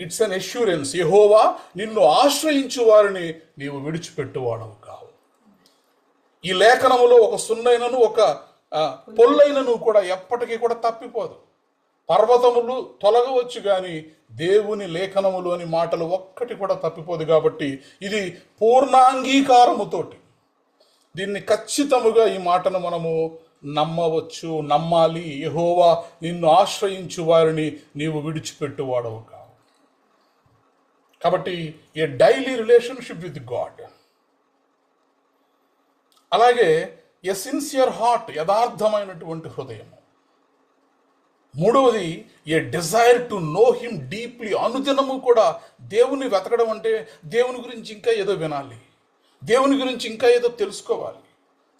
It's an assurance. యెహోవా నిన్ను ఆశ్రయించు వారిని నీవు విడిచిపెట్టువాడవు కావు. ఈ లేఖనములో ఒక సున్నైనను ఒక పొల్లైనను కూడా ఎప్పటికీ కూడా తప్పిపోదు. పర్వతములు తొలగవచ్చు కానీ దేవుని లేఖనములోని మాటలు ఒక్కటి కూడా తప్పిపోదు. కాబట్టి ఇది పూర్ణాంగీకారముతోటి దీన్ని ఖచ్చితముగా ఈ మాటను మనము నమ్మవచ్చు, నమ్మాలి. యెహోవా నిన్ను ఆశ్రయించు వారిని నీవు విడిచిపెట్టువాడవు కావు. కాబట్టి a daily relationship with God. అలాగే ఏ సిన్సియర్ హార్ట్, యథార్థమైనటువంటి హృదయం. మూడవది a desire to know him deeply. అనుదినము కూడా దేవుని వెతకడం అంటే దేవుని గురించి ఇంకా ఏదో వినాలి, దేవుని గురించి ఇంకా ఏదో తెలుసుకోవాలి.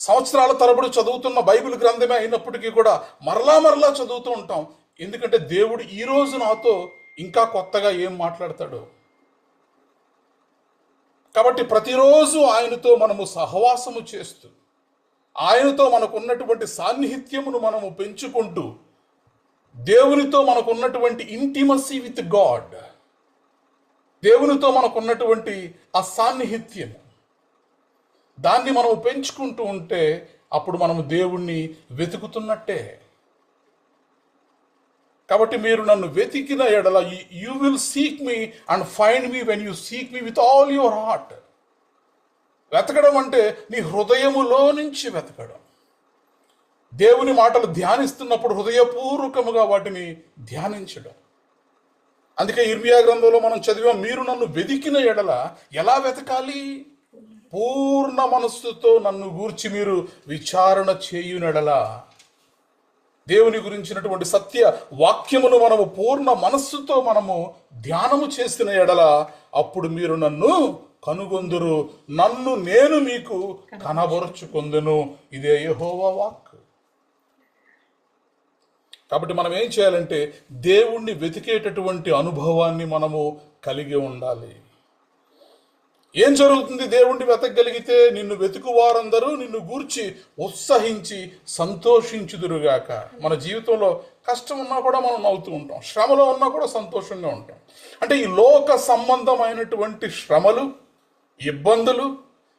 సంవత్సరాల తరబడి చదువుతున్న బైబిల్ గ్రంథమే అయినప్పటికీ కూడా మరలా చదువుతూ ఉంటాం. ఎందుకంటే దేవుడు ఈరోజు నాతో ఇంకా కొత్తగా ఏం మాట్లాడతాడో. కాబట్టి ప్రతిరోజు ఆయనతో మనము సహవాసము చేస్తూ ఆయనతో మనకున్నటువంటి సాన్నిహిత్యమును మనము పెంచుకుంటూ దేవునితో మనకున్నటువంటి ఇంటిమసీ విత్ గాడ్, దేవునితో మనకున్నటువంటి ఆ సాన్నిహిత్యం, దాన్ని మనము పెంచుకుంటూ ఉంటే అప్పుడు మనము దేవుణ్ణి వెతుకుతున్నట్టే. కాబట్టి మీరు నన్ను వెతికిన ఎడల you will seek me and find me when you seek me with all your heart. వెతకడం అంటే నీ హృదయములో నుంచి వెతకడం. దేవుని మాటలు ధ్యానిస్తున్నప్పుడు హృదయపూర్వకముగా వాటిని ధ్యానించడం. అందుకే ఇర్మియా గ్రంథంలో మనం చదివాం, మీరు నన్ను వెతికిన ఎడల ఎలా వెతకాలి? పూర్ణ మనస్సుతో నన్ను గూర్చి మీరు విచారణ చేయునెడలా, దేవుని గురించినటువంటి సత్య వాక్యమును మనము పూర్ణ మనస్సుతో మనము ధ్యానము చేసిన ఎడల అప్పుడు మీరు నన్ను కనుగొందురు, నన్ను నేను మీకు కనబరుచుకొందును. ఇదే యెహోవా వాక్. కాబట్టి మనం ఏం చేయాలంటే దేవుణ్ణి వెతికేటటువంటి అనుభవాన్ని మనము కలిగి ఉండాలి. ఏం జరుగుతుంది? దేవుణ్ణి వెతకగలిగితే నిన్ను వెతుకు వారందరూ నిన్ను గూర్చి ఉత్సహించి సంతోషించుదురుగాక. మన జీవితంలో కష్టం ఉన్నా కూడా మనం నవ్వుతూ ఉంటాం, శ్రమలో ఉన్నా కూడా సంతోషంగా ఉంటాం. అంటే ఈ లోక సంబంధమైనటువంటి శ్రమలు, ఇబ్బందులు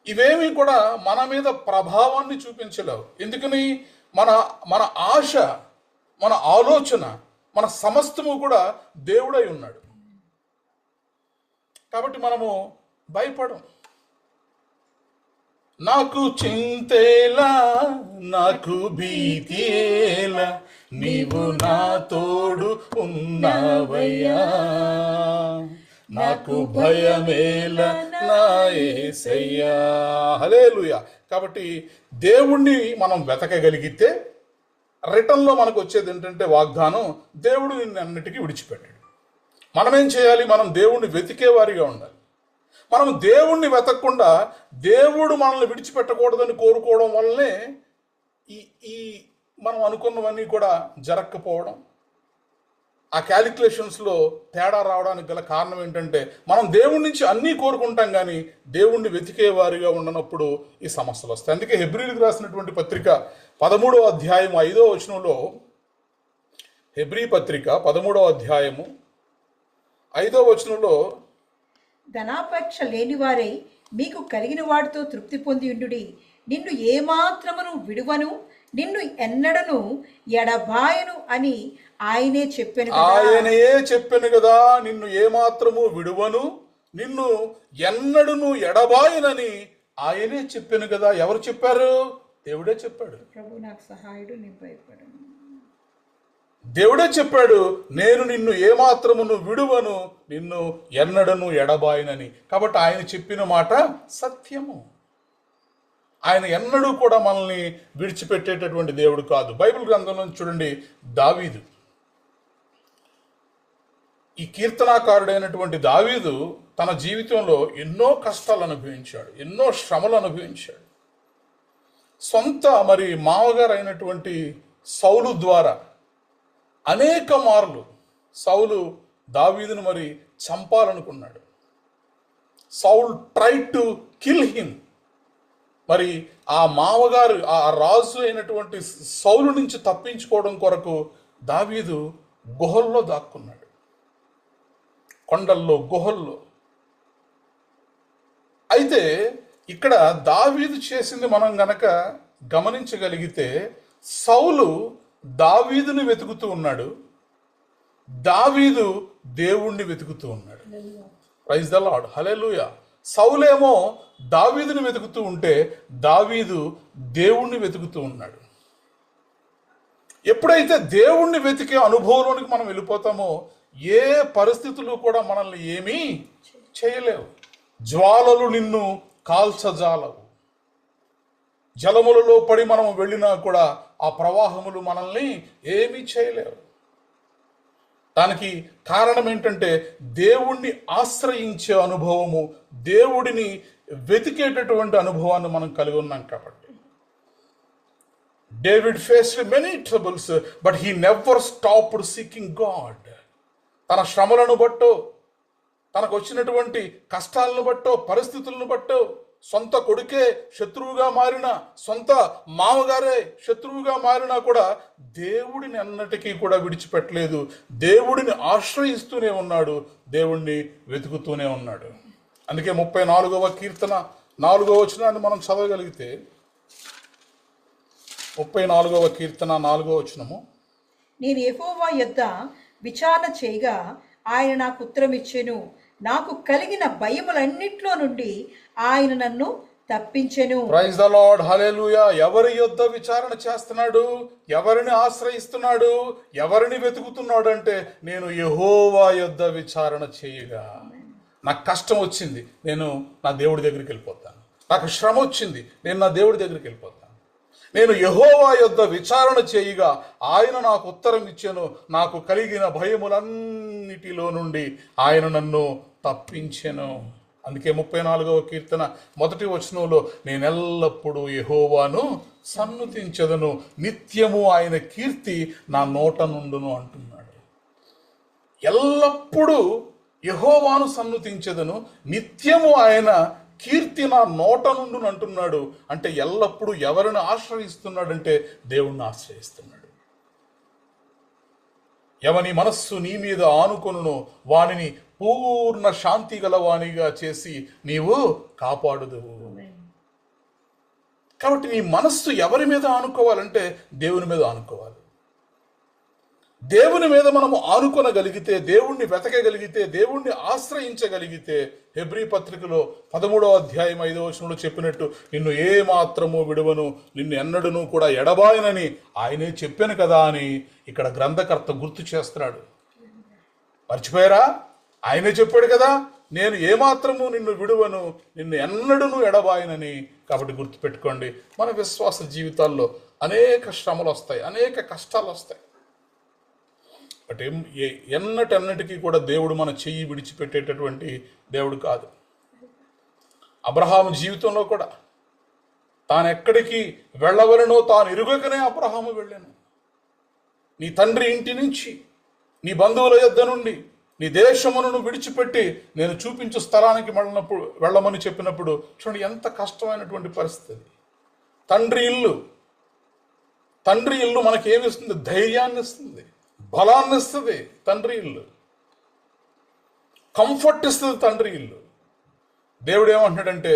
ఇవేమీ కూడా మన మీద ప్రభావాన్ని చూపించలేవు. ఎందుకని? మన ఆశ, మన ఆలోచన, మన సమస్తము కూడా దేవుడై ఉన్నాడు. కాబట్టి మనము భయపడం. నాకు చింతేలా, నాకు భీతియేలా, నీవు నా తోడు ఉన్నావయ్యా. నాకు భయమేలా నా యేసయ్యా. హల్లెలూయా. కాబట్టి దేవుణ్ణి మనం వెతకగలిగితే రిటర్న్లో మనకు వచ్చేది ఏంటంటే వాగ్దానం, దేవుడు నిన్నన్నిటికీ విడిచిపెట్టాడు. మనమేం చేయాలి? మనం దేవుణ్ణి వెతికేవారిగా ఉండాలి. మనం దేవుణ్ణి వెతకకుండా దేవుడు మనల్ని విడిచిపెట్టకూడదని కోరుకోవడం వల్లనే ఈ మనం అనుకున్నవన్నీ కూడా జరగకపోవడం, ఆ క్యాలిక్యులేషన్స్లో తేడా రావడానికి గల కారణం ఏంటంటే మనం దేవుడి నుంచి అన్నీ కోరుకుంటాం కానీ దేవుణ్ణి వెతికే వారిగా ఉండనప్పుడు ఈ సమస్యలు వస్తాయి. అందుకే హెబ్రీలకు రాసినటువంటి పత్రిక 13వ అధ్యాయం 5వ వచనంలో, హెబ్రీ పత్రిక 13వ అధ్యాయము 5వ వచనంలో, ధనాపేక్ష లేనివారై మీకు కలిగిన వాటితో తృప్తి పొంది ఉండుడి, నిన్ను ఏమాత్రమును విడువను, నిన్ను ఎన్నడను ఎడబాయను అని ఆయనే చెప్పాను. ఆయనయే చెప్పాను కదా, నిన్ను ఏమాత్రము విడువను, నిన్ను ఎన్నడను ఎడబాయనని ఆయనే చెప్పాను కదా. ఎవరు చెప్పారు? దేవుడే చెప్పాడు. ప్రభు నాకు సహాయుడు, నేను భయపడను. దేవుడే చెప్పాడు, నేను నిన్ను ఏమాత్రమును విడువను, నిన్ను ఎన్నడను ఎడబాయనని. కాబట్టి ఆయన చెప్పిన మాట సత్యము. ఆయన ఎన్నడూ కూడా మనల్ని విడిచిపెట్టేటటువంటి దేవుడు కాదు. బైబిల్ గ్రంథంలో చూడండి, దావీదు, ఈ కీర్తనాకారుడైనటువంటి దావీదు తన జీవితంలో ఎన్నో కష్టాలు అనుభవించాడు, ఎన్నో శ్రమలు అనుభవించాడు. సొంత మామగారు అయినటువంటి సౌలు ద్వారా అనేక మార్లు సౌలు దావీదును చంపాలనుకున్నాడు. Saul tried to kill him. ఆ మామగారు, ఆ రాజు అయినటువంటి సౌలు నుంచి తప్పించుకోవడం కొరకు దావీదు గుహల్లో దాక్కున్నాడు, కొండల్లో, గుహల్లో. అయితే ఇక్కడ దావీదు చేసింది మనం గనక గమనించగలిగితే, సౌలు దావీదుని వెతుకుతూ ఉన్నాడు, దావీదు దేవుణ్ణి వెతుకుతూ ఉన్నాడు. ప్రైజ్ ద లార్డ్, హల్లెలూయా. సౌలేమో దావీదుని వెతుకుతూ ఉంటే దావీదు దేవుణ్ణి వెతుకుతూ ఉన్నాడు. ఎప్పుడైతే దేవుణ్ణి వెతికే అనుభవంలోనికి మనం వెళ్ళిపోతామో ఏ పరిస్థితులు కూడా మనల్ని ఏమీ చేయలేవు. జ్వాలలు నిన్ను కాల్చజాలవు. జలములలో పడి మనం వెళ్ళినా కూడా ఆ ప్రవాహములు మనల్ని ఏమీ చేయలేవు. దానికి కారణం ఏంటంటే దేవుణ్ణి ఆశ్రయించే అనుభవము, దేవుడిని వెతికేటటువంటి అనుభవాన్ని మనం కలిగి ఉన్నాం కాబట్టి. David faced many troubles but he never stopped seeking God. తన శ్రమలను బట్టో, తనకు వచ్చినటువంటి కష్టాలను బట్టో, పరిస్థితులను బట్టో, సొంత కొడుకే శత్రువుగా మారిన, సొంత మామగారే శత్రువుగా మారినా కూడా దేవుడిని అన్నటికీ కూడా విడిచిపెట్టలేదు. దేవుడిని ఆశ్రయిస్తూనే ఉన్నాడు, దేవుణ్ణి వెతుకుతూనే ఉన్నాడు. అందుకే 34వ కీర్తన 4వ వచనాన్ని మనం చదవగలిగితే, 34వ కీర్తన 4వ వచనము, నేను యెహోవా యొద్ద విచారణ చేయగా ఆయన నాకు ఉత్తరం ఇచ్చెను, నాకు కలిగిన భయములన్నిట్లో నుండి ఆయన నన్ను తప్పించెను. ప్రైజ్ ద లార్డ్, హల్లెలూయా. ఎవరి యొద్ద విచారణ చేస్తున్నాడు? ఎవరిని ఆశ్రయిస్తున్నాడు? ఎవరిని వెతుకుతున్నాడు అంటే, నేను యెహోవా యొద్ద విచారణ చేయగా. నాకు కష్టం వచ్చింది, నేను నా దేవుడి దగ్గరికి వెళ్ళిపోతాను. నాకు శ్రమ వచ్చింది, నేను నా దేవుడి దగ్గరికి వెళ్ళిపోతాను. నేను యెహోవా యొద్ద విచారణ చేయగా ఆయన నాకు ఉత్తరం ఇచ్చెను. నాకు కలిగిన భయములన్నిటిలో నుండి ఆయన నన్ను తప్పించెను. అందుకే 34వ కీర్తన 1వ వచనంలో, నేను ఎల్లప్పుడూ యెహోవాను సన్నుతించెదను, నిత్యము ఆయన కీర్తి నా నోట నుండును అంటున్నాడు. ఎల్లప్పుడూ యెహోవాను సన్నుతించెదను, నిత్యము ఆయన కీర్తి నా నోట నుండును అంటున్నాడు. అంటే ఎల్లప్పుడూ ఎవరిని ఆశ్రయిస్తున్నాడంటే దేవుణ్ణి ఆశ్రయిస్తున్నాడు. ఎవని మనస్సు నీ మీద ఆనుకొనునో వానిని పూర్ణ శాంతి గలవానిగా చేసి నీవు కాపాడుదువు. కాబట్టి నీ మనస్సు ఎవరి మీద ఆనుకోవాలంటే దేవుని మీద ఆనుకోవాలి. దేవుని మీద మనము ఆనుకొనగలిగితే, దేవుణ్ణి వెతకగలిగితే, దేవుణ్ణి ఆశ్రయించగలిగితే, హెబ్రీ పత్రికలో 13వ అధ్యాయం 5వ వచనంలో చెప్పినట్టు, నిన్ను ఏ మాత్రము విడువను, నిన్ను ఎన్నడను కూడా ఎడబాయనని ఆయనే చెప్పాను కదా అని ఇక్కడ గ్రంథకర్త గుర్తు చేస్తున్నాడు. మర్చిపోయారా? ఆయనే చెప్పాడు కదా, నేను ఏమాత్రము నిన్ను విడువను, నిన్ను ఎన్నడను ఎడబాయనని. కాబట్టి గుర్తుపెట్టుకోండి, మన విశ్వాస జీవితాల్లో అనేక శ్రమలు వస్తాయి, అనేక కష్టాలు వస్తాయి. బట్ ఎన్నటన్నిటికీ కూడా దేవుడు మన చెయ్యి విడిచిపెట్టేటటువంటి దేవుడు కాదు. అబ్రహాము జీవితంలో కూడా తాను ఎక్కడికి వెళ్ళవలనో తాను ఎరుగకనే అబ్రహాము వెళ్ళాను. నీ తండ్రి ఇంటి నుంచి, నీ బంధువుల యొద్ద నుండి, నీ దేశమును విడిచిపెట్టి నేను చూపించు స్థలానికి వెళ్ళమని చెప్పినప్పుడు చూడండి ఎంత కష్టమైనటువంటి పరిస్థితి. తండ్రి ఇల్లు మనకేమిస్తుంది? ధైర్యాన్ని ఇస్తుంది, బలాన్ని ఇస్తుంది. తండ్రి ఇల్లు కంఫర్ట్ ఇస్తుంది. తండ్రి ఇల్లు. దేవుడు ఏమంటున్నాడంటే,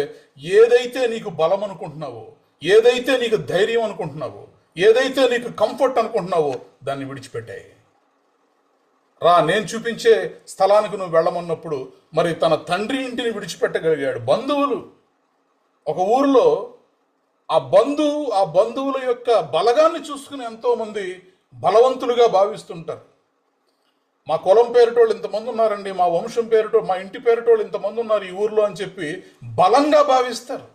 ఏదైతే నీకు బలం అనుకుంటున్నావో, ఏదైతే నీకు ధైర్యం అనుకుంటున్నావో, ఏదైతే నీకు కంఫర్ట్ అనుకుంటున్నావో దాన్ని విడిచిపెట్టాయి. రా, నేను చూపించే స్థలానికి నువ్వు వెళ్ళమన్నప్పుడు మరి తన తండ్రి ఇంటిని విడిచిపెట్టగలిగాడు. బంధువులు, ఒక ఊరిలో ఆ బంధువుల యొక్క బలగాన్ని చూసుకుని ఎంతో మంది బలవంతులుగా భావిస్తుంటారు. మా కులం పేరుటోళ్ళు ఇంతమంది ఉన్నారండి, మా వంశం పేరుటో, మా ఇంటి పేరుటోళ్ళు ఇంతమంది ఉన్నారు ఈ ఊర్లో అని చెప్పి బలంగా భావిస్తారు.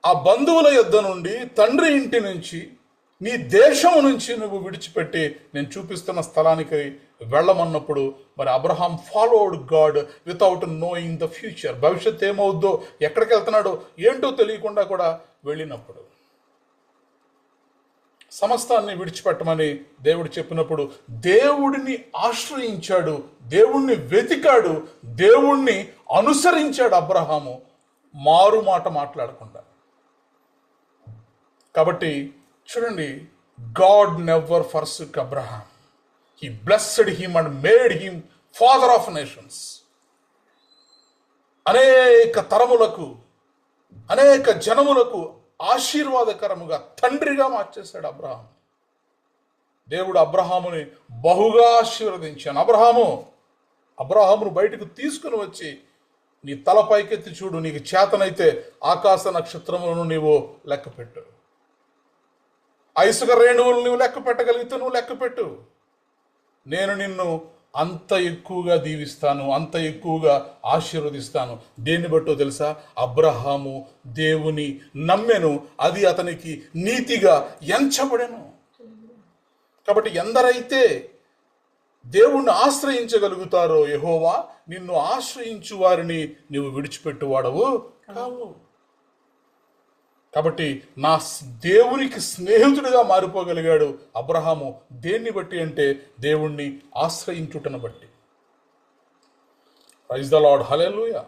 ఆ బంధువుల యొద్ద నుండి, తండ్రి ఇంటి నుంచి, నీ దేశం నుంచి నువ్వు విడిచిపెట్టి నేను చూపిస్తున్న స్థలానికి వెళ్ళమన్నప్పుడు మరి Abraham followed God without knowing the future. భవిష్యత్ ఏమవుద్దో, ఎక్కడికి వెళ్తున్నాడో ఏంటో తెలియకుండా కూడా వెళ్ళినప్పుడు సమస్తాన్ని విడిచిపెట్టమని దేవుడు చెప్పినప్పుడు దేవుడిని ఆశ్రయించాడు, దేవుణ్ణి వెతికాడు, దేవుణ్ణి అనుసరించాడు అబ్రహాము, మారు మాట మాట్లాడకుండా. కాబట్టి చూడండి, God never forsook Abraham. He blessed him and made him father of nations. అనేక తరములకు, అనేక జనములకు ఆశీర్వాదకరముగా తండ్రిగా మార్చేశాడు అబ్రహాం. దేవుడు అబ్రహాముని బహుగా ఆశీర్వదించాను. అబ్రహామును బయటకు తీసుకుని వచ్చి, నీ తల పైకెత్తి చూడు, నీకు చేతనైతే ఆకాశ నక్షత్రములను నీవు లెక్క పెట్టు, ఇసుక రేణువులు నువ్వు లెక్క పెట్టగలిగితే నువ్వు లెక్క పెట్టు, నేను నిన్ను అంత ఎక్కువగా దీవిస్తాను, అంత ఎక్కువగా ఆశీర్వదిస్తాను. దేన్ని బట్టో తెలుసా? అబ్రహాము దేవుని నమ్మెను, అది అతనికి నీతిగా ఎంచబడెను. కాబట్టి ఎందరైతే దేవుణ్ణి ఆశ్రయించగలుగుతారో, యెహోవా నిన్ను ఆశ్రయించు వారిని నువ్వు విడిచిపెట్టువాడవు కావు. కాబట్టి నా దేవునికి స్నేహితుడిగా మారిపోగలిగాడు అబ్రహాము. దేన్ని బట్టి అంటే దేవుణ్ణి ఆశ్రయించుటను బట్టి. ప్రైజ్ ద లార్డ్, హల్లెలూయా.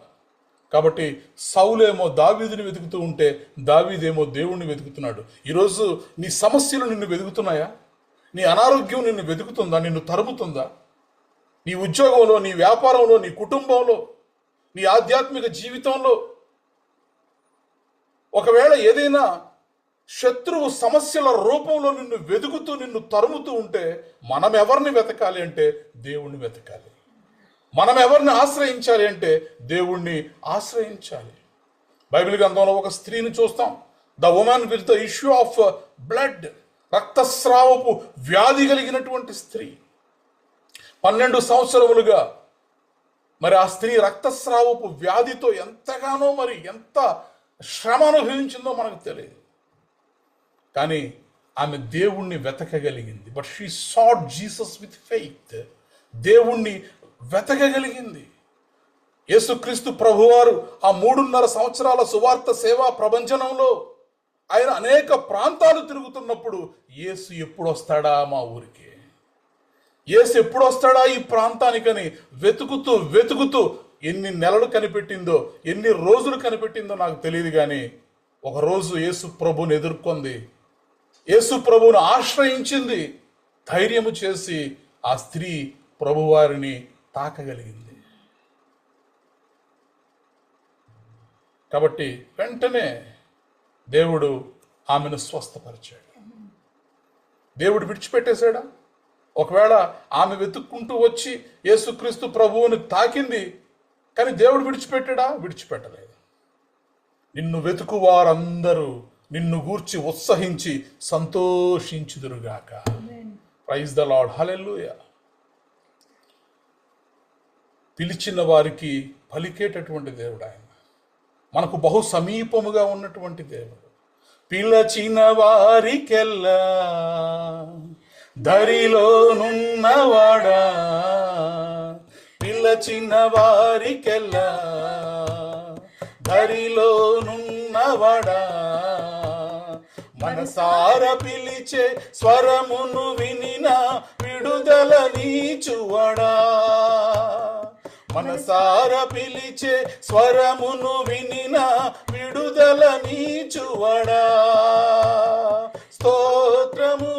కాబట్టి సౌలేమో దావీదుని వెతుకుతూ ఉంటే దావీదేమో దేవుణ్ణి వెతుకుతున్నాడు. ఈరోజు నీ సమస్యలు నిన్ను వెతుకుతున్నాయా? నీ అనారోగ్యం నిన్ను వెతుకుతుందా? నిన్ను తరుముతుందా? నీ ఉద్యోగంలో, నీ వ్యాపారంలో, నీ కుటుంబంలో, నీ ఆధ్యాత్మిక జీవితంలో ఒకవేళ ఏదైనా శత్రువు సమస్యల రూపంలో నిన్ను వెతుకుతూ, నిన్ను తరుముతూ ఉంటే మనం ఎవరిని వెతకాలి అంటే దేవుణ్ణి వెతకాలి. మనం ఎవరిని ఆశ్రయించాలి అంటే దేవుణ్ణి ఆశ్రయించాలి. బైబిల్ గ్రంథంలో ఒక స్త్రీని చూస్తాం, the woman with the issue of blood, రక్తస్రావపు వ్యాధి కలిగినటువంటి స్త్రీ. 12 సంవత్సరములుగా మరి ఆ స్త్రీ రక్తస్రావపు వ్యాధితో ఎంతగానో మరి ఎంత శ్రమ అనుభవించిందో మనకు తెలియదు. కానీ ఆమె దేవుణ్ణి వెతకగలిగింది. But she sought Jesus with faith. దేవుణ్ణి వెతకగలిగింది. యేసుక్రీస్తు ప్రభువారు ఆ 3.5 సంవత్సరాల సువార్త సేవా ప్రపంచంలో ఆయన అనేక ప్రాంతాలు తిరుగుతున్నప్పుడు యేసు ఎప్పుడు వస్తాడా మా ఊరికి, యేసు ఎప్పుడు వస్తాడా ఈ ప్రాంతానికని వెతుకుతూ వెతుకుతూ ఎన్ని నెలలు కనిపెట్టిందో, ఎన్ని రోజులు కనిపెట్టిందో నాకు తెలియదు. కానీ ఒకరోజు యేసు ప్రభుని ఎదుర్కొంది, యేసు ప్రభువును ఆశ్రయించింది, ధైర్యము చేసి ఆ స్త్రీ ప్రభువారిని తాకగలిగింది. కాబట్టి వెంటనే దేవుడు ఆమెను స్వస్థపరిచాడు. దేవుడు విడిచిపెట్టేశాడా? ఒకవేళ ఆమె వెతుక్కుంటూ వచ్చి యేసుక్రీస్తు ప్రభువుని తాకింది, కానీ దేవుడు విడిచిపెట్టాడా? విడిచిపెట్టలేదు. నిన్ను వెతుకు వారందరూ నిన్ను గూర్చి ఉత్సహించి సంతోషించుదురుగాక. ప్రైజ్ ద లార్డ్, హల్లెలూయా. పిలిచిన వారికి పలికేటటువంటి దేవుడు ఆయన, మనకు బహు సమీపముగా ఉన్నటువంటి దేవుడు. పిలచిన వారికెల్లా దరిలోనున్నవాడా, పిలచిన వారికెల్లా దరిలోనున్నవాడా, మనసార పిలిచే స్వరమును వినిన విడుదల నీచువడా, మనసార పిలిచే స్వరమును వినిన విడుదల నీచువడా. స్తోత్రము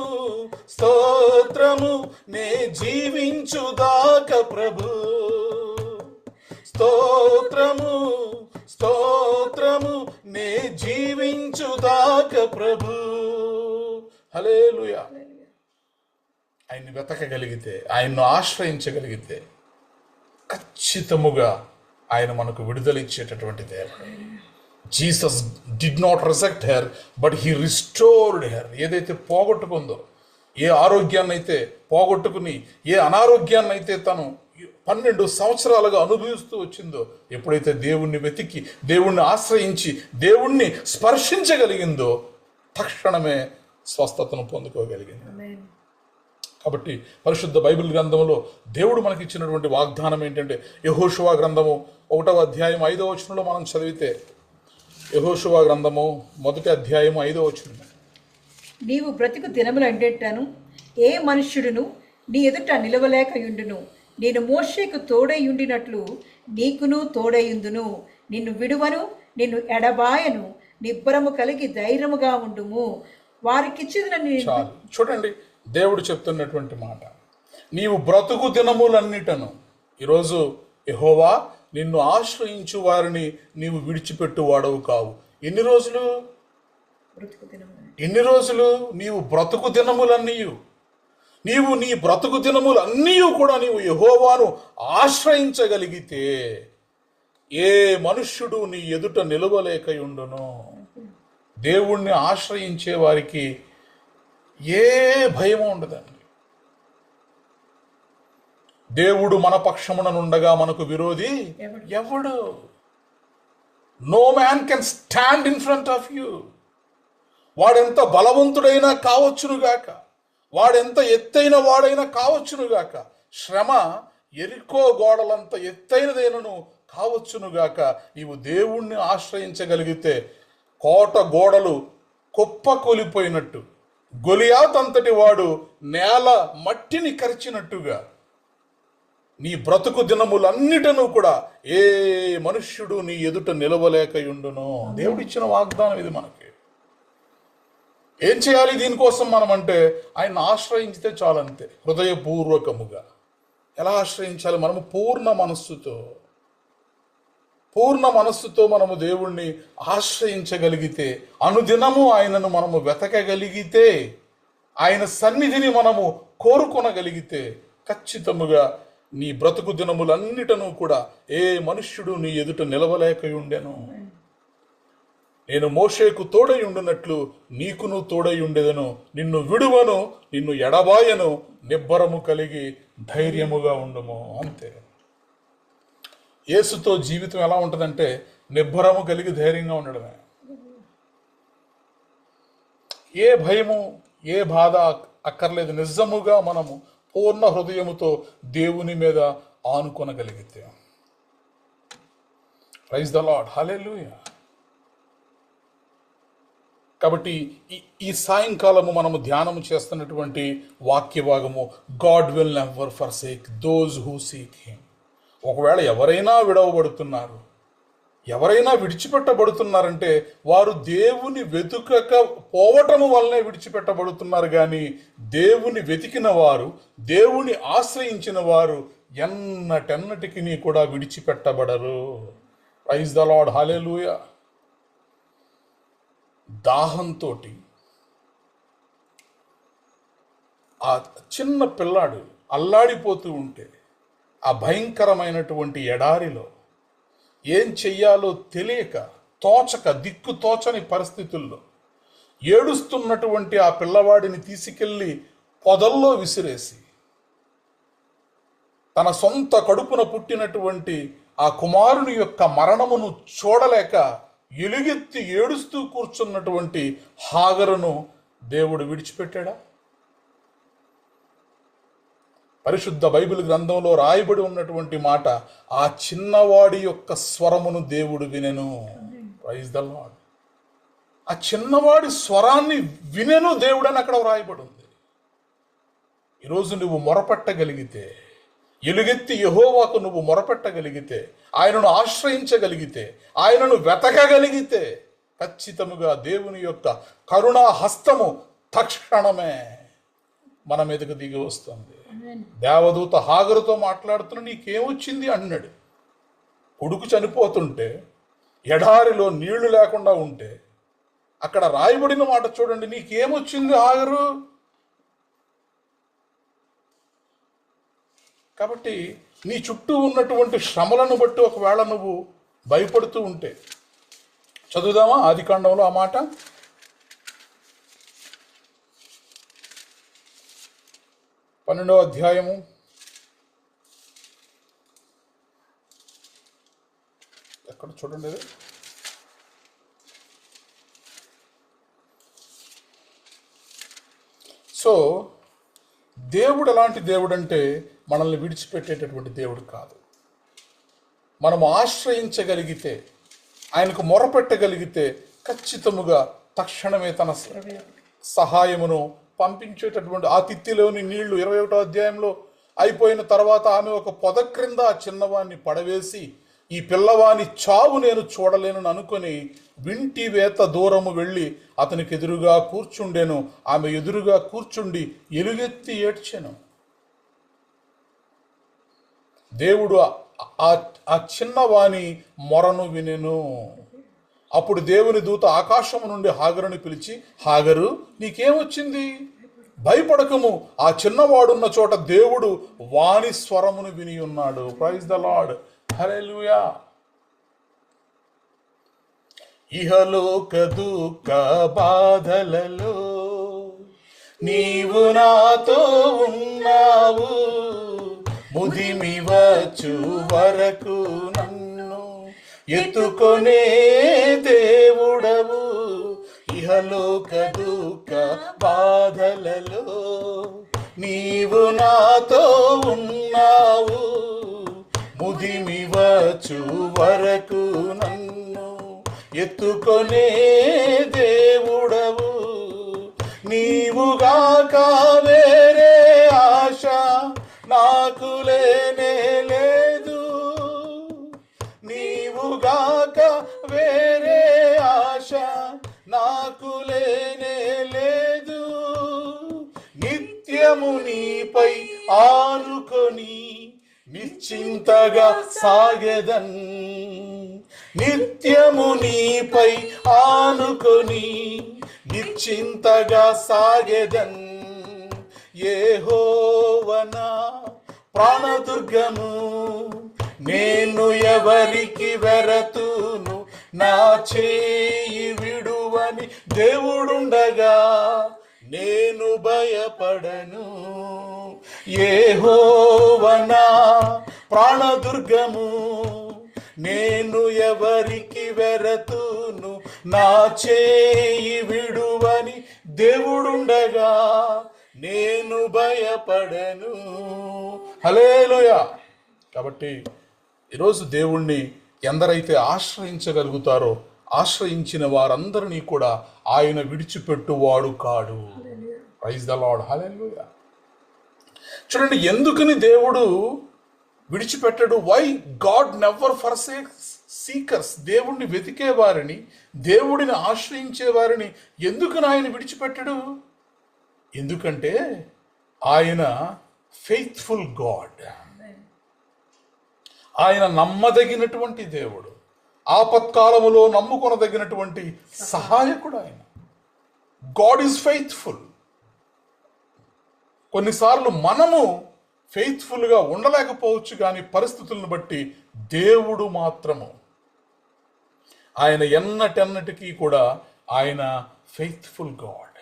స్తోత్రము నే జీవించుదాక ప్రభు, స్తోత్రము స్తోత్రము నే జీవించుదాక ప్రభు. హల్లెలూయా. ఆయన్ని వెతకగలిగితే, ఆయన్ను ఆశ్రయించగలిగితే ఖచ్చితముగా ఆయన మనకు విడుదల ఇచ్చేటటువంటి దేవుడు. Jesus did not reject her, but he restored her. ఏదైతే పోగొట్టుకుందో, ఏ ఆరోగ్యాన్ని అయితే పోగొట్టుకుని, ఏ అనారోగ్యాన్ని అయితే తను 12 సంవత్సరాలుగా అనుభవిస్తూ వచ్చిందో, ఎప్పుడైతే దేవుణ్ణి వెతికి, దేవుణ్ణి ఆశ్రయించి, దేవుణ్ణి స్పర్శించగలిగిందో తక్షణమే స్వస్థతను పొందుకోగలిగింది. కాబట్టి పరిశుద్ధ బైబిల్ గ్రంథంలో దేవుడు మనకి ఇచ్చినటువంటి వాగ్దానం ఏంటంటే, యెహోషువ గ్రంథము 1వ అధ్యాయం 5వ వచనంలో మనం చదివితే, యెహోషువ గ్రంథము 1వ అధ్యాయం 5వ వచనం, నీవు బ్రతుకు దినములంటేటను ఏ మనుష్యుడును నీ ఎదుట నిలవలేకయుండును, నేను మోషేకు తోడైయుండినట్లు నీకును తోడైయుందును, నిన్ను విడువను, నిన్ను ఎడబాయను, నిబ్బరము కలిగి ధైర్యముగా ఉండుము, వారికిచ్చిన చాలు. చూడండి దేవుడు చెప్తున్నటువంటి మాట, నీవు బ్రతుకు దినములన్నిటను. ఈరోజు యెహోవా నిన్ను ఆశ్రయించు వారిని నీవు విడిచిపెట్టు వాడవు కావు. ఎన్ని రోజులు నీవు బ్రతుకు దినములన్నీయు, నీవు నీ బ్రతుకు దినములన్నీ కూడా నీవు యెహోవాను ఆశ్రయించగలిగితే ఏ మనుష్యుడు నీ ఎదుట నిలవలేకయుండును. దేవుణ్ణి ఆశ్రయించే వారికి ఏ భయం ఉండదండి. దేవుడు మన పక్షముననుండగా మనకు విరోధి ఎవడు? No man can stand in front of you. వాడెంత బలవంతుడైనా కావచ్చునుగాక, వాడెంత ఎత్తైన వాడైనా కావచ్చునుగాక, శ్రమ ఎరికో గోడలంత ఎత్తైనదైనను కావచ్చునుగాక, నీవు దేవుణ్ణి ఆశ్రయించగలిగితే కోట గోడలు కుప్పకూలిపోయినట్టు, గొలియాత్ అంతటి వాడు నేల మట్టిని కరిచినట్టుగా నీ బ్రతుకు దినములన్నిటను కూడా ఏ మనుష్యుడు నీ ఎదుట నిలవలేకయుండును. దేవుడిచ్చిన వాగ్దానం ఇది మనకి. ఏం చేయాలి దీనికోసం మనం అంటే, ఆయన ఆశ్రయించితే చాలంతే, హృదయపూర్వకముగా. ఎలా ఆశ్రయించాలి? మనము పూర్ణ మనస్సుతో మనము దేవుణ్ణి ఆశ్రయించగలిగితే, అనుదినము ఆయనను మనము వెతకగలిగితే, ఆయన సన్నిధిని మనము కోరుకొనగలిగితే, ఖచ్చితముగా నీ బ్రతుకు దినములన్నిటను కూడా ఏ మనుష్యుడు నీ ఎదుట నిలవలేకయుండెను. నేను మోషేకు తోడై ఉండునట్లు నీకును తోడై ఉండేదను, నిన్ను విడువను, నిన్ను ఎడబాయను, నిబ్బరము కలిగి ధైర్యముగా ఉండుము. అంతే. యేసుతో జీవితం ఎలా ఉంటుందంటే నిబ్బరము కలిగి ధైర్యంగా ఉండడమే. ఏ భయము ఏ బాధ అక్కర్లేదు. నిజముగా మనము పూర్ణ హృదయముతో దేవుని మీద ఆనుకొనగలిగితే. ప్రైజ్ ద లార్డ్, హల్లెలూయా. కాబట్టి ఈ సాయంకాలము మనము ధ్యానము చేస్తున్నటువంటి వాక్య భాగము, God will never forsake those who seek him. ఒకవేళ ఎవరైనా విడవబడుతున్నారు, ఎవరైనా విడిచిపెట్టబడుతున్నారంటే వారు దేవుని వెతుకక పోవటము వల్లనే విడిచిపెట్టబడుతున్నారు. కానీ దేవుని వెతికిన వారు, దేవుని ఆశ్రయించిన వారు ఎన్నటెన్నటికి కూడా విడిచిపెట్టబడరు. ప్రైజ్ ద లార్డ్, హల్లెలూయా. దాహంతో ఆ చిన్న పిల్లాడు అల్లాడిపోతూ ఉంటే ఆ భయంకరమైనటువంటి ఎడారిలో ఏం చెయ్యాలో తెలియక, తోచక, దిక్కు తోచని పరిస్థితుల్లో ఏడుస్తున్నటువంటి ఆ పిల్లవాడిని తీసుకెళ్ళి పొదల్లో విసిరేసి తన సొంత కడుపున పుట్టినటువంటి ఆ కుమారుని యొక్క మరణమును చూడలేక ఎలుగెత్తి ఏడుస్తూ కూర్చున్నటువంటి హాగరును దేవుడు విడిచిపెట్టాడా? పరిశుద్ధ బైబిల్ గ్రంథంలో రాయబడి ఉన్నటువంటి మాట, ఆ చిన్నవాడి యొక్క స్వరమును దేవుడు వినెను. Praise the lord. ఆ చిన్నవాడి స్వరాన్ని వినెను దేవుడు అని అక్కడ రాయబడి ఉంది. ఈరోజు నువ్వు మొరపెట్టగలిగితే, ఎలుగెత్తి యెహోవాకు నువ్వు మొరపెట్టగలిగితే, ఆయనను ఆశ్రయించగలిగితే, ఆయనను వెతకగలిగితే ఖచ్చితముగా దేవుని యొక్క కరుణా హస్తము తక్షణమే మన మీదకు దిగి వస్తుంది. దేవదూత హాగరుతో మాట్లాడుతున్న, నీకేమొచ్చింది అన్నాడు. కొడుకు చనిపోతుంటే, ఎడారిలో నీళ్లు లేకుండా ఉంటే, అక్కడ రాయబడిన మాట చూడండి, నీకేమొచ్చింది హాగరు? కాబట్టి నీ చుట్టూ ఉన్నటువంటి శ్రమలను బట్టి ఒకవేళ నువ్వు భయపడుతూ ఉంటే, చదువుదామా ఆదికాండంలో ఆ మాట. 12వ అధ్యాయము 'ఎక్కడ చూడండి అది. సో దేవుడు ఎలాంటి దేవుడు అంటే మనల్ని విడిచిపెట్టేటటువంటి దేవుడు కాదు. మనము ఆశ్రయించగలిగితే, ఆయనకు మొరపెట్టగలిగితే ఖచ్చితముగా తక్షణమే తన సహాయమును పంపించేటటువంటి. ఆ తిత్తిలోని నీళ్లు 21వ అధ్యాయంలో అయిపోయిన తర్వాత ఆమె ఒక పొద క్రింద ఆ చిన్నవాణ్ణి పడవేసి, ఈ పిల్లవాని చావు నేను చూడలేనని అనుకొని వింటి వేత దూరము వెళ్ళి అతనికి ఎదురుగా కూర్చుండెను. ఆమె ఎదురుగా కూర్చుండి ఎలుగెత్తి ఏడ్చెను. దేవుడు ఆ చిన్నవాని మొరను వినెను. అప్పుడు దేవుని దూత ఆకాశము నుండి హాగరుని పిలిచి, హాగరు, నీకేమొచ్చింది? భయపడకము, ఆ చిన్నవాడున్న చోట దేవుడు వాని స్వరమును విని ఉన్నాడు. ప్రైజ్ ద లార్డ్, హల్లెలూయా. ఇహలోక దుఃఖ బాధలలో నీవు నాతో ఉన్నావు, ముదిమి వచ్చు వరకు నన్ను ఎత్తుకొనే దేవుడవు. ఇహలోక దుఃఖ బాధలలో నీవు నాతో ఉన్నావు, ముదిమి వచ్చు వరకు నన్ను ఎత్తుకొనే దేవుడవు. నీవుగాక వేరే ఆశ నాకు లేనే లేదు, నీవుగాక వేరే ఆశ నాకు లేనే లేదు. నిత్యము నీపై ఆనుకొని నిశ్చింతగా సాగెదన్, నిత్యము నీపై ఆనుకొని నిశ్చింతగా సాగెదన్. యెహోవా ప్రాణదుర్గము, నేను ఎవరికి వెరతును, నా చేయి విడువని దేవుడుండగా నేను భయపడను. యెహోవా ప్రాణదుర్గము, నేను ఎవరికి వెరతును, నా చేయి విడువని దేవుడుండగా నేను భయపడను. హల్లెలూయా. కాబట్టి ఈరోజు దేవుణ్ణి ఎందరైతే ఆశ్రయించగలుగుతారో ఆశ్రయించిన వారందరినీ కూడా ఆయన విడిచిపెట్టువాడు కాడు. Praise the Lord. హల్లెలూయా. చూడండి, ఎందుకని దేవుడు విడిచిపెట్టడు? Why God never forsakes seekers. దేవుణ్ణి వెతికే వారిని, దేవుడిని ఆశ్రయించే వారిని ఎందుకని ఆయన విడిచిపెట్టడు? ఎందుకంటే ఆయన ఫెయిత్ఫుల్ గాడ్. ఆయన నమ్మదగినటువంటి దేవుడు, ఆపత్కాలములో నమ్ముకొనదగినటువంటి సహాయకుడు ఆయన. God is faithful. కొన్నిసార్లు మనము ఫెయిత్ఫుల్గా ఉండలేకపోవచ్చు, కానీ పరిస్థితులను బట్టి దేవుడు మాత్రము ఆయన ఎన్నటెన్నటికీ కూడా ఆయన ఫెయిత్ఫుల్ గాడ్.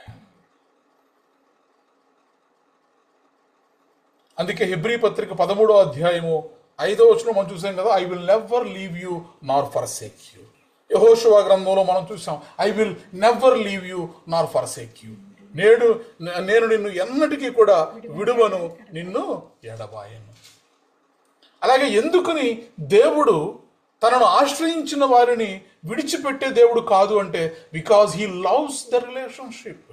అందుకే హెబ్రీ పత్రిక 13వ అధ్యాయము 5వ వచనం మనం చూసాం కదా, I will never leave you Nar forsake you. యెహోషువ గ్రంథంలో మనం చూసాం, I will never leave you Nar forsake you. నేను నిన్ను ఎన్నటికీ కూడా విడువను, నిన్ను ఎడబాయను. అలాగే ఎందుకని దేవుడు తనను ఆశ్రయించిన వారిని విడిచిపెట్టే దేవుడు కాదు అంటే, because he loves the relationship.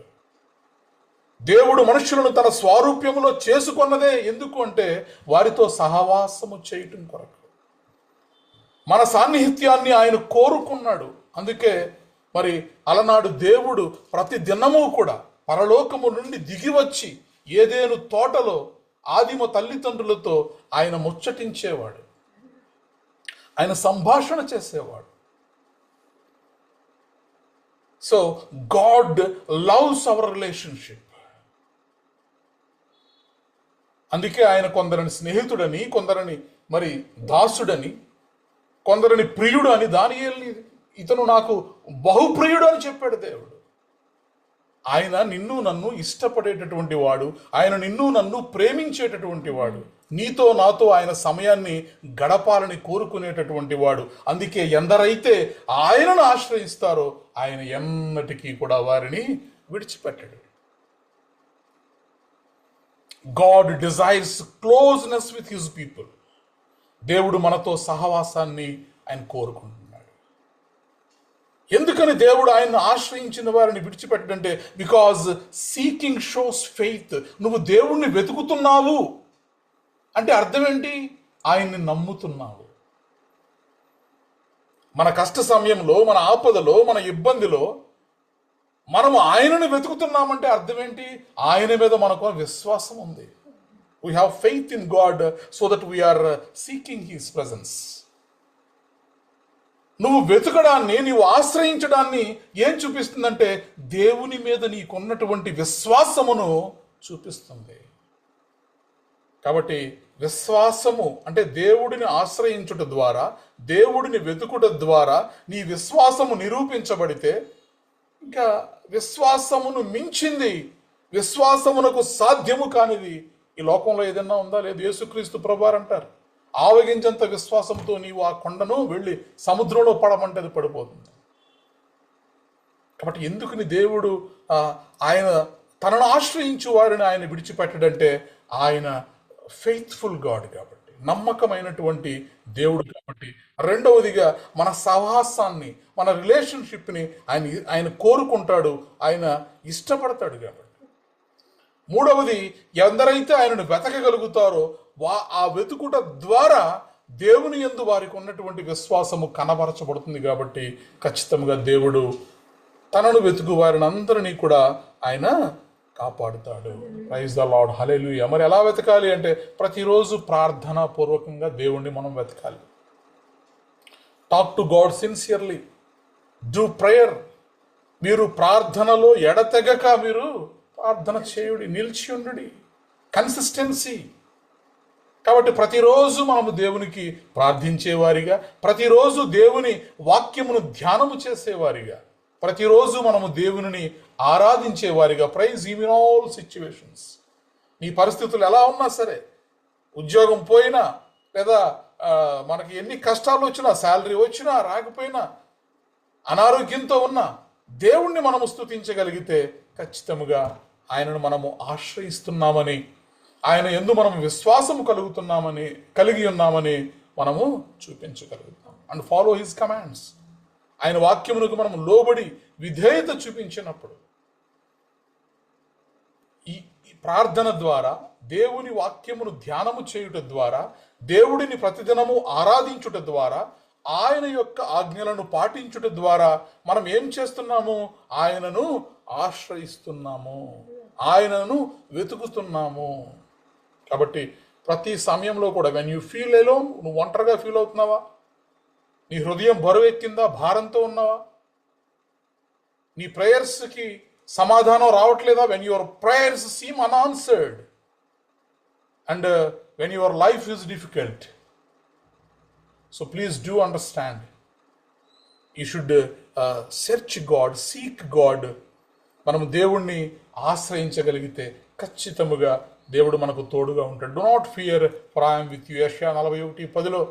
దేవుడు మనుషులను తన స్వారూప్యములో చేసుకున్నదే ఎందుకు అంటే, వారితో సహవాసము చేయటం కొరకు. మన సాన్నిహిత్యాన్ని ఆయన కోరుకున్నాడు. అందుకే మరి అలనాడు దేవుడు ప్రతి దినము కూడా పరలోకము నుండి దిగివచ్చి ఏదేను తోటలో ఆదిమ తల్లిదండ్రులతో ఆయన ముచ్చటించేవాడు, ఆయన సంభాషణ చేసేవాడు. So God loves our relationship. అందుకే ఆయన కొందరిని స్నేహితుడని, కొందరిని మరి దాసుడని, కొందరిని ప్రియుడు అని, దానియేలుని ఇతను నాకు బహుప్రియుడు అని చెప్పాడు దేవుడు. ఆయన నిన్ను నన్ను ఇష్టపడేటటువంటి వాడు, ఆయన నిన్ను నన్ను ప్రేమించేటటువంటి వాడు, నీతో నాతో ఆయన సమయాన్ని గడపాలని కోరుకునేటటువంటి వాడు. అందుకే ఎందరైతే ఆయనను ఆశ్రయిస్తారో ఆయన ఎన్నటికీ కూడా వారిని విడిచిపెట్టడు. God desires closeness with his people. దేవుడు మనతో సహవాసాన్ని ఆయన కోరుకుంటున్నాడు. ఎందుకని దేవుడు ఆయన్ని ఆశ్రయించిన వారిని విడిచిపెట్టడంటే, బికాజ్ సీకింగ్ షోస్ ఫెయిత్. నువ్వు దేవుణ్ణి వెతుకుతున్నావు అంటే అర్థం ఏంటి? ఆయన్ని నమ్ముతున్నావు. మన కష్ట సమయంలో, మన ఆపదలో, మన ఇబ్బందిలో మనము ఆయనను వెతుకుతున్నామంటే అర్థం ఏంటి? ఆయన మీద మనకు విశ్వాసం ఉంది. We have faith in God so that we are seeking his presence. నువ్వు వెతకడాన్ని, నీవు ఆశ్రయించడాన్ని ఏం చూపిస్తుందంటే, దేవుని మీద నీకున్నటువంటి విశ్వాసమును చూపిస్తుంది. కాబట్టి విశ్వాసము అంటే దేవుడిని ఆశ్రయించుట ద్వారా, దేవుడిని వెతుకుట ద్వారా నీ విశ్వాసము నిరూపించబడితే, ఇంకా విశ్వాసమును మించింది, విశ్వాసమునకు సాధ్యము కానిది ఈ లోకంలో ఏదన్నా ఉందా? లేదు. యేసుక్రీస్తు ప్రభువారు అంటారు, ఆవగించంత విశ్వాసంతో నీవు ఆ కొండను వెళ్ళి సముద్రంలో పడమంటే అది పడిపోతుంది. కాబట్టి ఎందుకని దేవుడు ఆయన తనను ఆశ్రయించు వారిని ఆయన విడిచిపెట్టడంటే, ఆయన ఫెయిత్ఫుల్ గాడ్ కాబట్టి, నమ్మకమైనటువంటి దేవుడు కాబట్టి. రెండవదిగా మన సహవాసాన్ని, మన రిలేషన్షిప్ని ఆయన కోరుకుంటాడు, ఆయన ఇష్టపడతాడు కాబట్టి. మూడవది, ఎందరైతే ఆయనను వెతకగలుగుతారో ఆ వెతుకుట ద్వారా దేవుని యందు వారికి ఉన్నటువంటి విశ్వాసము కనబరచబడుతుంది. కాబట్టి ఖచ్చితంగా దేవుడు తనను వెతుకు వారిని అందరినీ కూడా ఆయన కాపాడుతాడు. Praise the Lord. హల్లెలూయా. మరి ఎలా వెతకాలి అంటే, ప్రతిరోజు ప్రార్థనా పూర్వకంగా దేవుణ్ణి మనం వెతకాలి. Talk to God sincerely, do prayer. మీరు ప్రార్థనలో ఎడతెగక మీరు ప్రార్థన చేయుడి, నిలిచి ఉండుడి, కన్సిస్టెన్సీ. కాబట్టి ప్రతిరోజు మనము దేవునికి ప్రార్థించేవారిగా, ప్రతిరోజు దేవుని వాక్యమును ధ్యానము చేసేవారిగా, ప్రతిరోజు మనము దేవుని ఆరాధించేవారిగా, praise him in all situations. నీ పరిస్థితులు ఎలా ఉన్నా సరే, ఉద్యోగం పోయినా, లేదా మనకి ఎన్ని కష్టాలు వచ్చినా, శాలరీ వచ్చినా రాకపోయినా, అనారోగ్యంతో ఉన్నా దేవుణ్ణి మనము స్తుతించగలిగితే ఖచ్చితంగా ఆయనను మనము ఆశ్రయిస్తున్నామని, ఆయన యందు మనం విశ్వాసము కలిగి ఉన్నామని మనము చూపించగలుగుతాం. And follow his commands. ఆయన వాక్యమునకు మనం లోబడి విధేయత చూపించినప్పుడు, ఈ ప్రార్థన ద్వారా, దేవుని వాక్యమును ధ్యానము చేయుట ద్వారా, దేవుడిని ప్రతిదినము ఆరాధించుట ద్వారా, ఆయన యొక్క ఆజ్ఞలను పాటించుట ద్వారా మనం ఏం చేస్తున్నాము? ఆయనను ఆశ్రయిస్తున్నాము, ఆయనను వెతుకుతున్నాము. కాబట్టి ప్రతి సమయంలో కూడా వెన్ యూ ఫీల్ ఎలోన్, నువ్వు ఒంటరిగా ఫీల్ అవుతున్నావా? నీ హృదయం బరువెక్కిందా? భారంతో ఉన్నావా? నీ ప్రేయర్స్కి సమాధానం రావట్లేదా? When your prayers seem unanswered and when your life is difficult, so please do understand, you should search God, seek God. మనము దేవుణ్ణి ఆశ్రయించగలిగితే ఖచ్చితముగా దేవుడు మనకు తోడుగా ఉంటాడు. Do not fear, for I am with you. యెషయా 41:10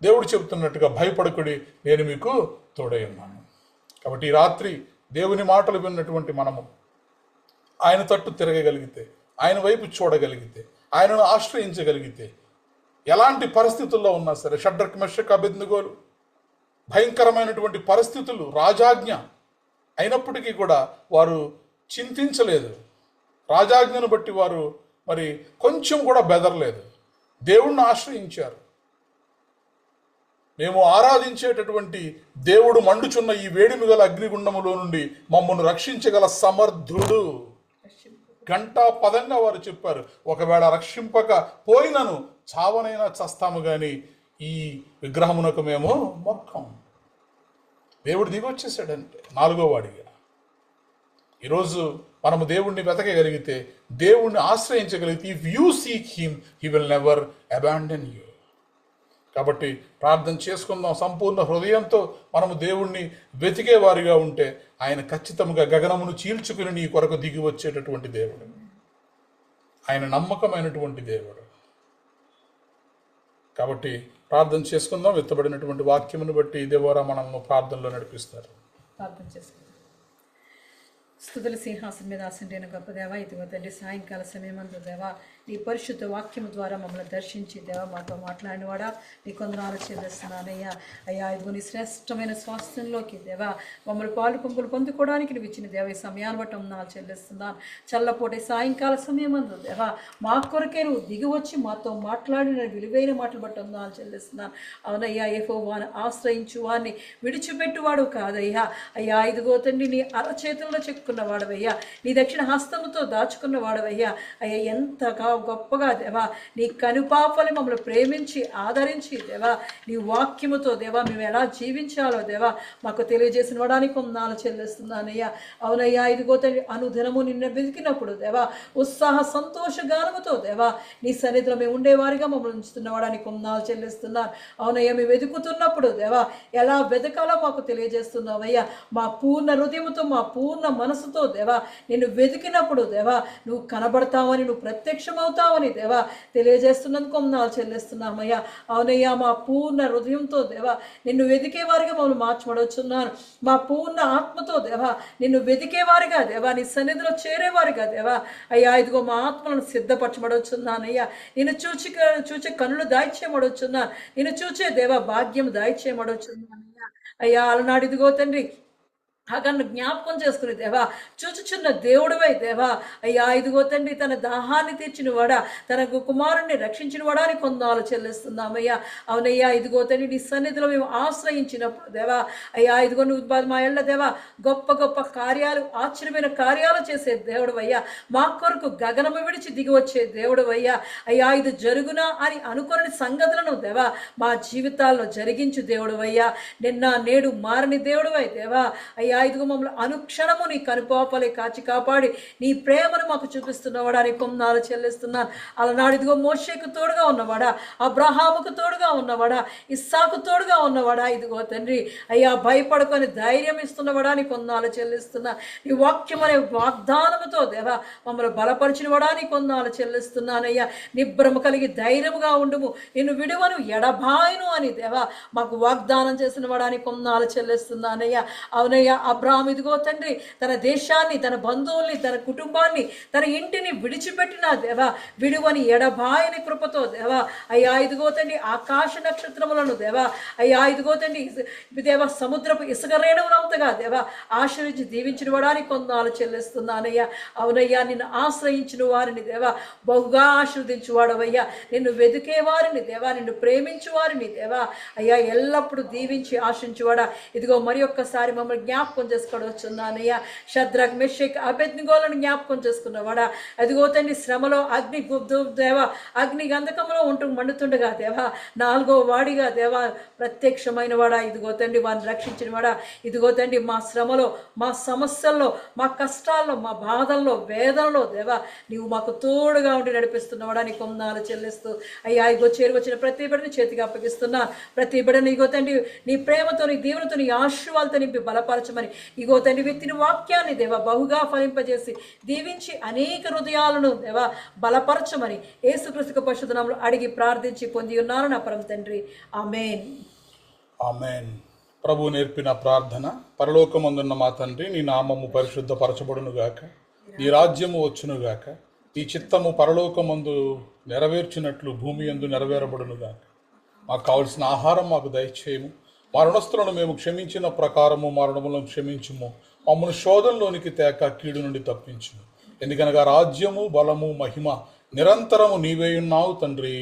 దేవుడు చెబుతున్నట్టుగా, భయపడకుడి, నేను మీకు తోడై ఉన్నాను. కాబట్టి ఈ రాత్రి దేవుని మాటలు విన్నటువంటి మనము ఆయన తట్టు తిరగగలిగితే, ఆయన వైపు చూడగలిగితే, ఆయనను ఆశ్రయించగలిగితే, ఎలాంటి పరిస్థితుల్లో ఉన్నా సరే, షడ్రక్, మెషక్, అబేద్నెగోలు భయంకరమైనటువంటి పరిస్థితులు, రాజాజ్ఞ అయినప్పటికీ కూడా వారు చింతించలేదు. రాజాజ్ఞను బట్టి వారు మరి కొంచెం కూడా బెదరలేదు, దేవుణ్ణి ఆశ్రయించారు. మేము ఆరాధించేటటువంటి దేవుడు మండుచున్న ఈ వేడిమి గల అగ్నిగుండములో నుండి మమ్మల్ని రక్షించగల సమర్థుడు. గంటా పదంగా వారు చెప్పారు, ఒకవేళ రక్షింపక పోయినను చావనైనా చస్తాము గాని ఈ విగ్రహమునకు మేము మొక్కం. దేవుడు దిగొచ్చేసాడంటే 4వ వాడిగా. ఈరోజు మనము దేవుణ్ణి వెతకగలిగితే, దేవుణ్ణి ఆశ్రయించగలిగితే, if you seek him he will never abandon you. కాబట్టి ప్రార్థన చేసుకుందాం. సంపూర్ణ హృదయంతో మనము దేవుణ్ణి వెతికే వారిగా ఉంటే ఆయన ఖచ్చితంగా గగనమును చీల్చుకుని నీ కొరకు దిగి వచ్చేటటువంటి దేవుడు. ఆయన నమ్మకమైనటువంటి దేవుడు. కాబట్టి ప్రార్థన చేసుకుందాం. ఎత్తబడినటువంటి వాక్యమును బట్టి దేవరా మనల్ని ప్రార్థనలో నడిపిస్తారు. ప్రార్థన చేసుకుందాం. స్తుతుల సింహాసనం మీద ఆసీనుడైన గొప్ప దేవా, ఇదిగో తండ్రి, సాయంకాల సమయమందు దేవా, నీ పరిశుద్ధ వాక్యము ద్వారా మమ్మల్ని దర్శించి దేవా మాతో మాట్లాడినవాడా, నీ కొందనాలు చెల్లిస్తున్నానయ్యా. అయ్యా, ఇదిగో నీ శ్రేష్టమైన స్వాస్థ్యంలోకి దేవా మమ్మల్ని పాలు పంపులు పొందుకోవడానికి నువ్వు ఇచ్చిన దేవ ఈ సమయాన్ని బట్టి వందనాలు చెల్లిస్తున్నాను. చల్లపోటే సాయంకాల సమయమందు దేవా మా కొరకే నువ్వు దిగి వచ్చి మాతో మాట్లాడిన విలువైన మాటలు బట్టి వందనాలు చెల్లిస్తున్నాను. అవునయ్యా, యెహోవాను ఆశ్రయించు వారిని విడిచిపెట్టువాడు కాదయ్యా. అయ్యా, ఇదిగో తండ్రి, నీ అరచేతుల్లో చెక్కున్నవాడవయ్యా, నీ దక్షిణ హస్తముతో దాచుకున్నవాడవయ్యా. అయ్యా, ఎంతగా గొప్పగా దేవా నీ కనుపాపని మమ్మల్ని ప్రేమించి ఆదరించి దేవా నీ వాక్యముతో దేవా మేము ఎలా జీవించాలో దేవా మాకు తెలియజేసిన వాడానికి వందనాలు చెల్లిస్తున్నానయ్యా. అవునయ్యా, ఇదిగో తండ్రి, అనుదినము నిన్ను వెతికినప్పుడు దేవా ఉత్సాహ సంతోష గానముతో దేవా నీ సన్నిధిలో మేము ఉండేవారిగా మమ్మల్ని ఉంచుతున్న వాడానికి వందనాలు చెల్లిస్తున్నాను. అవునయ్యా, మేము వెతుకుతున్నప్పుడు దేవా ఎలా వెతకాలో మాకు తెలియజేస్తున్నావయ్యా. మా పూర్ణ హృదయముతో, మా పూర్ణ మనసుతో దేవా నిన్ను వెతికినప్పుడు దేవా నువ్వు కనబడతావని, నువ్వు ప్రత్యక్షమవుతావని దేవా తెలియజేస్తున్నందుకు వందనాలు చెల్లిస్తున్నామయ్యా. అవునయ్యా, మా పూర్ణ హృదయంతో దేవా నిన్ను వెతికేవారిగా మమ్మల్ని మార్చబడుచున్నాను. మా పూర్ణ ఆత్మతో దేవా నిన్ను వెతికేవారిగా దేవా నీ సన్నిధిలో చేరేవారిగా దేవా అయ్యా ఇదిగో మా ఆత్మలను సిద్ధపరచబడుచున్నానయ్యా. నిన్ను చూచే కనులు దాయిచేయబడుచున్నాను. నిన్ను చూచే దేవా భాగ్యం దాయిచేయబడుచున్నానయ్యా. అయ్యా, అలనాడు ఇదిగో తండ్రి అగన్ను జ్ఞాపకం చేసుకుని దేవా చూచుచున్న దేవుడివై దేవా అయ్యా ఇదిగో తండ్రి తన దాహాన్ని తీర్చిన వాడా, తన కుమారుణ్ణి రక్షించిన వాడాని కొందాలు చెల్లిస్తున్నామయ్యా. అవునయ్యా, ఇదిగో తండ్రి నీ సన్నిధిలో మేము ఆశ్రయించినప్పుడు దేవా అయ్యా ఇదిగో నువ్వు మా ఎళ్ళ దేవా గొప్ప గొప్ప కార్యాలు, ఆశ్చర్యమైన కార్యాలు చేసే దేవుడు అయ్యా. మా కొరకు గగనము విడిచి దిగి వచ్చే దేవుడు అయ్యా. అయ్యా, ఇది జరుగునా అని అనుకోని సంగతులను దేవా మా జీవితాల్లో జరిగించు దేవుడు అయ్యా. నిన్న నేడు మారని దేవుడు అయి దేవా అయ్యా అయ్యా ఇదిగో మమ్మల్ని అనుక్షణము నీ కనుపాపలే కాచి కాపాడి నీ ప్రేమను మాకు చూపిస్తున్నవాడా నీ కొందాలు చెల్లిస్తున్నాను. అలనాడు ఇదిగో మోషేకు తోడుగా ఉన్నవాడా, అబ్రహాముకు తోడుగా ఉన్నవాడా, ఇస్సాకు తోడుగా ఉన్నవాడా, ఇదిగో తండ్రి అయ్యా భయపడుకొని ధైర్యం ఇస్తున్నవాడా నీ కొందాలు చెల్లిస్తున్నా. నీ వాక్యం అనే వాగ్దానముతో దేవా మమ్మల్ని బలపరిచిన వాడా నీ కొందాలు చెల్లిస్తున్నానయ్యా. నిబ్రము కలిగి ధైర్యముగా ఉండుము, నిన్ను విడువను ఎడబాయను అని దేవా మాకు వాగ్దానం చేసిన వాడా నీ కొందాలు చెల్లిస్తున్నానయ్యా. అవునయ్యా అబ్రాహాము ఇదిగో తండ్రి తన దేశాన్ని, తన బంధువుల్ని, తన కుటుంబాన్ని, తన ఇంటిని విడిచిపెట్టిన దేవా విడువని ఎడబాయని కృపతో దేవా అయ్యా ఇదిగో తండ్రి ఆకాశ నక్షత్రములను దేవా అయ్యా ఇదిగో తండ్రి దేవా సముద్రపు ఇసుక రేణువునంతగా దేవా ఆశ్రయించి దీవించిన వాడాని కొందాలు చెల్లిస్తున్నానయ్యా. అవునయ్యా నిన్ను ఆశ్రయించిన వారిని దేవా బహుగా ఆశీర్వదించు వాడవయ్యా. నిన్ను వెతికే వారిని దేవా, నిన్ను ప్రేమించు వారిని దేవా అయ్యా ఎల్లప్పుడూ దీవించి ఆశించువాడా. ఇదిగో మరి ఒక్కసారి మమ్మల్ని జ్ఞాపకం చేసుకోవచ్చున్నానయ్యా. షద్రక్ మెషక్ అబేద్నెగోలను జ్ఞాపకం చేసుకున్నవాడా. అదిగో తండ్రి శ్రమలో దేవా అగ్ని గంధకంలో మండుతుండగా దేవా 4వ వాడిగా దేవా ప్రత్యక్షమైన వాడా. ఇదిగో తండ్రి వారిని రక్షించిన వాడా. ఇదిగో తండ్రి మా శ్రమలో, మా సమస్యల్లో, మా కష్టాల్లో, మా బాధల్లో, వేదనలో దేవా నీవు మాకు తోడుగా ఉండి నడిపిస్తున్నవాడా నీ కొందాలు చెల్లిస్తూ అయ్యా ఇగో చేరువచ్చిన ప్రతి బిడ్డని చేతికి అప్పగిస్తున్నా. ప్రతి బిడ్డని ఇగో తండ్రి నీ ప్రేమతో, నీ దీవెనతో, నీ ఆశీర్వాదాలతో నింపి బలపరచమని ఇగో తండ్రి విత్తిన వాక్యాన్ని దేవా బహుగా ఫలింపజేసి దీవించి అనేక హృదయాలను దేవా బలపరచమని యేసుక్రీస్తు పరిశుద్ధ నామములో అడిగి ప్రార్థించి పొంది ఉన్నాను నా పరమ తండ్రి. ఆమేన్. ఆమేన్. ప్రభు నేర్పిన ప్రార్థన. పరలోకమందున్న మా తండ్రి, నీ నామము పరిశుద్ధపరచబడునుగాక, నీ రాజ్యము వచ్చునుగాక, నీ చిత్తము పరలోకమందు నెరవేర్చినట్లు భూమి యందు నెరవేరబడునుగాక. మాకు కావలసిన ఆహారం మాకు దయచేయము, మా రుణస్తులను మేము క్షమించిన ప్రకారము మా రుణములను క్షమించుము, మమ్మల్ని శోధనలోనికి తేక కీడు నుండి తప్పించుము. ఎందుకనగా రాజ్యము, బలము, మహిమ నిరంతరము నీవేయున్నావు తండ్రి.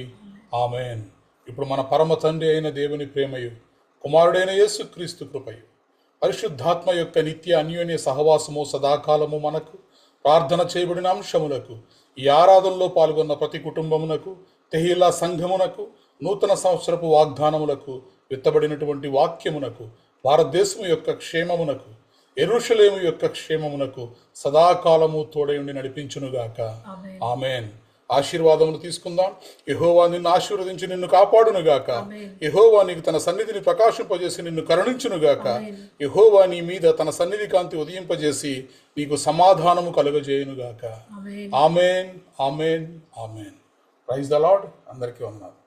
ఆమేన్. ఇప్పుడు మన పరమ తండ్రి అయిన దేవుని ప్రేమయు, కుమారుడైన యేసుక్రీస్తు కృపయు, పరిశుద్ధాత్మ యొక్క నిత్య అన్యోన్య సహవాసము సదాకాలము మనకు, ప్రార్థన చేయబడిన అంశములకు, ఈ ఆరాధనలో పాల్గొన్న ప్రతి కుటుంబమునకు, తెహీలా సంఘమునకు, నూతన సంవత్సరపు వాగ్దానములకు, విత్తబడినటువంటి వాక్యమునకు, భారతదేశము యొక్క క్షేమమునకు, యెరూషలేము యొక్క క్షేమమునకు సదాకాలము తోడై ఉండి నడిపించునుగాక. ఆమేన్. ఆశీర్వాదములు తీసుకుందాం. యెహోవా నిన్ను ఆశీర్వదించి నిన్ను కాపాడునుగాక. యెహోవా నీకు తన సన్నిధిని ప్రకాశింపజేసి నిన్ను కరుణించునుగాక. యెహోవా నీ మీద తన సన్నిధి కాంతి ఉదయింపజేసి నీకు సమాధానము కలుగజేయునుగాక. Amen. Amen. Amen. Praise the Lord. అందరికీ వందనాలు.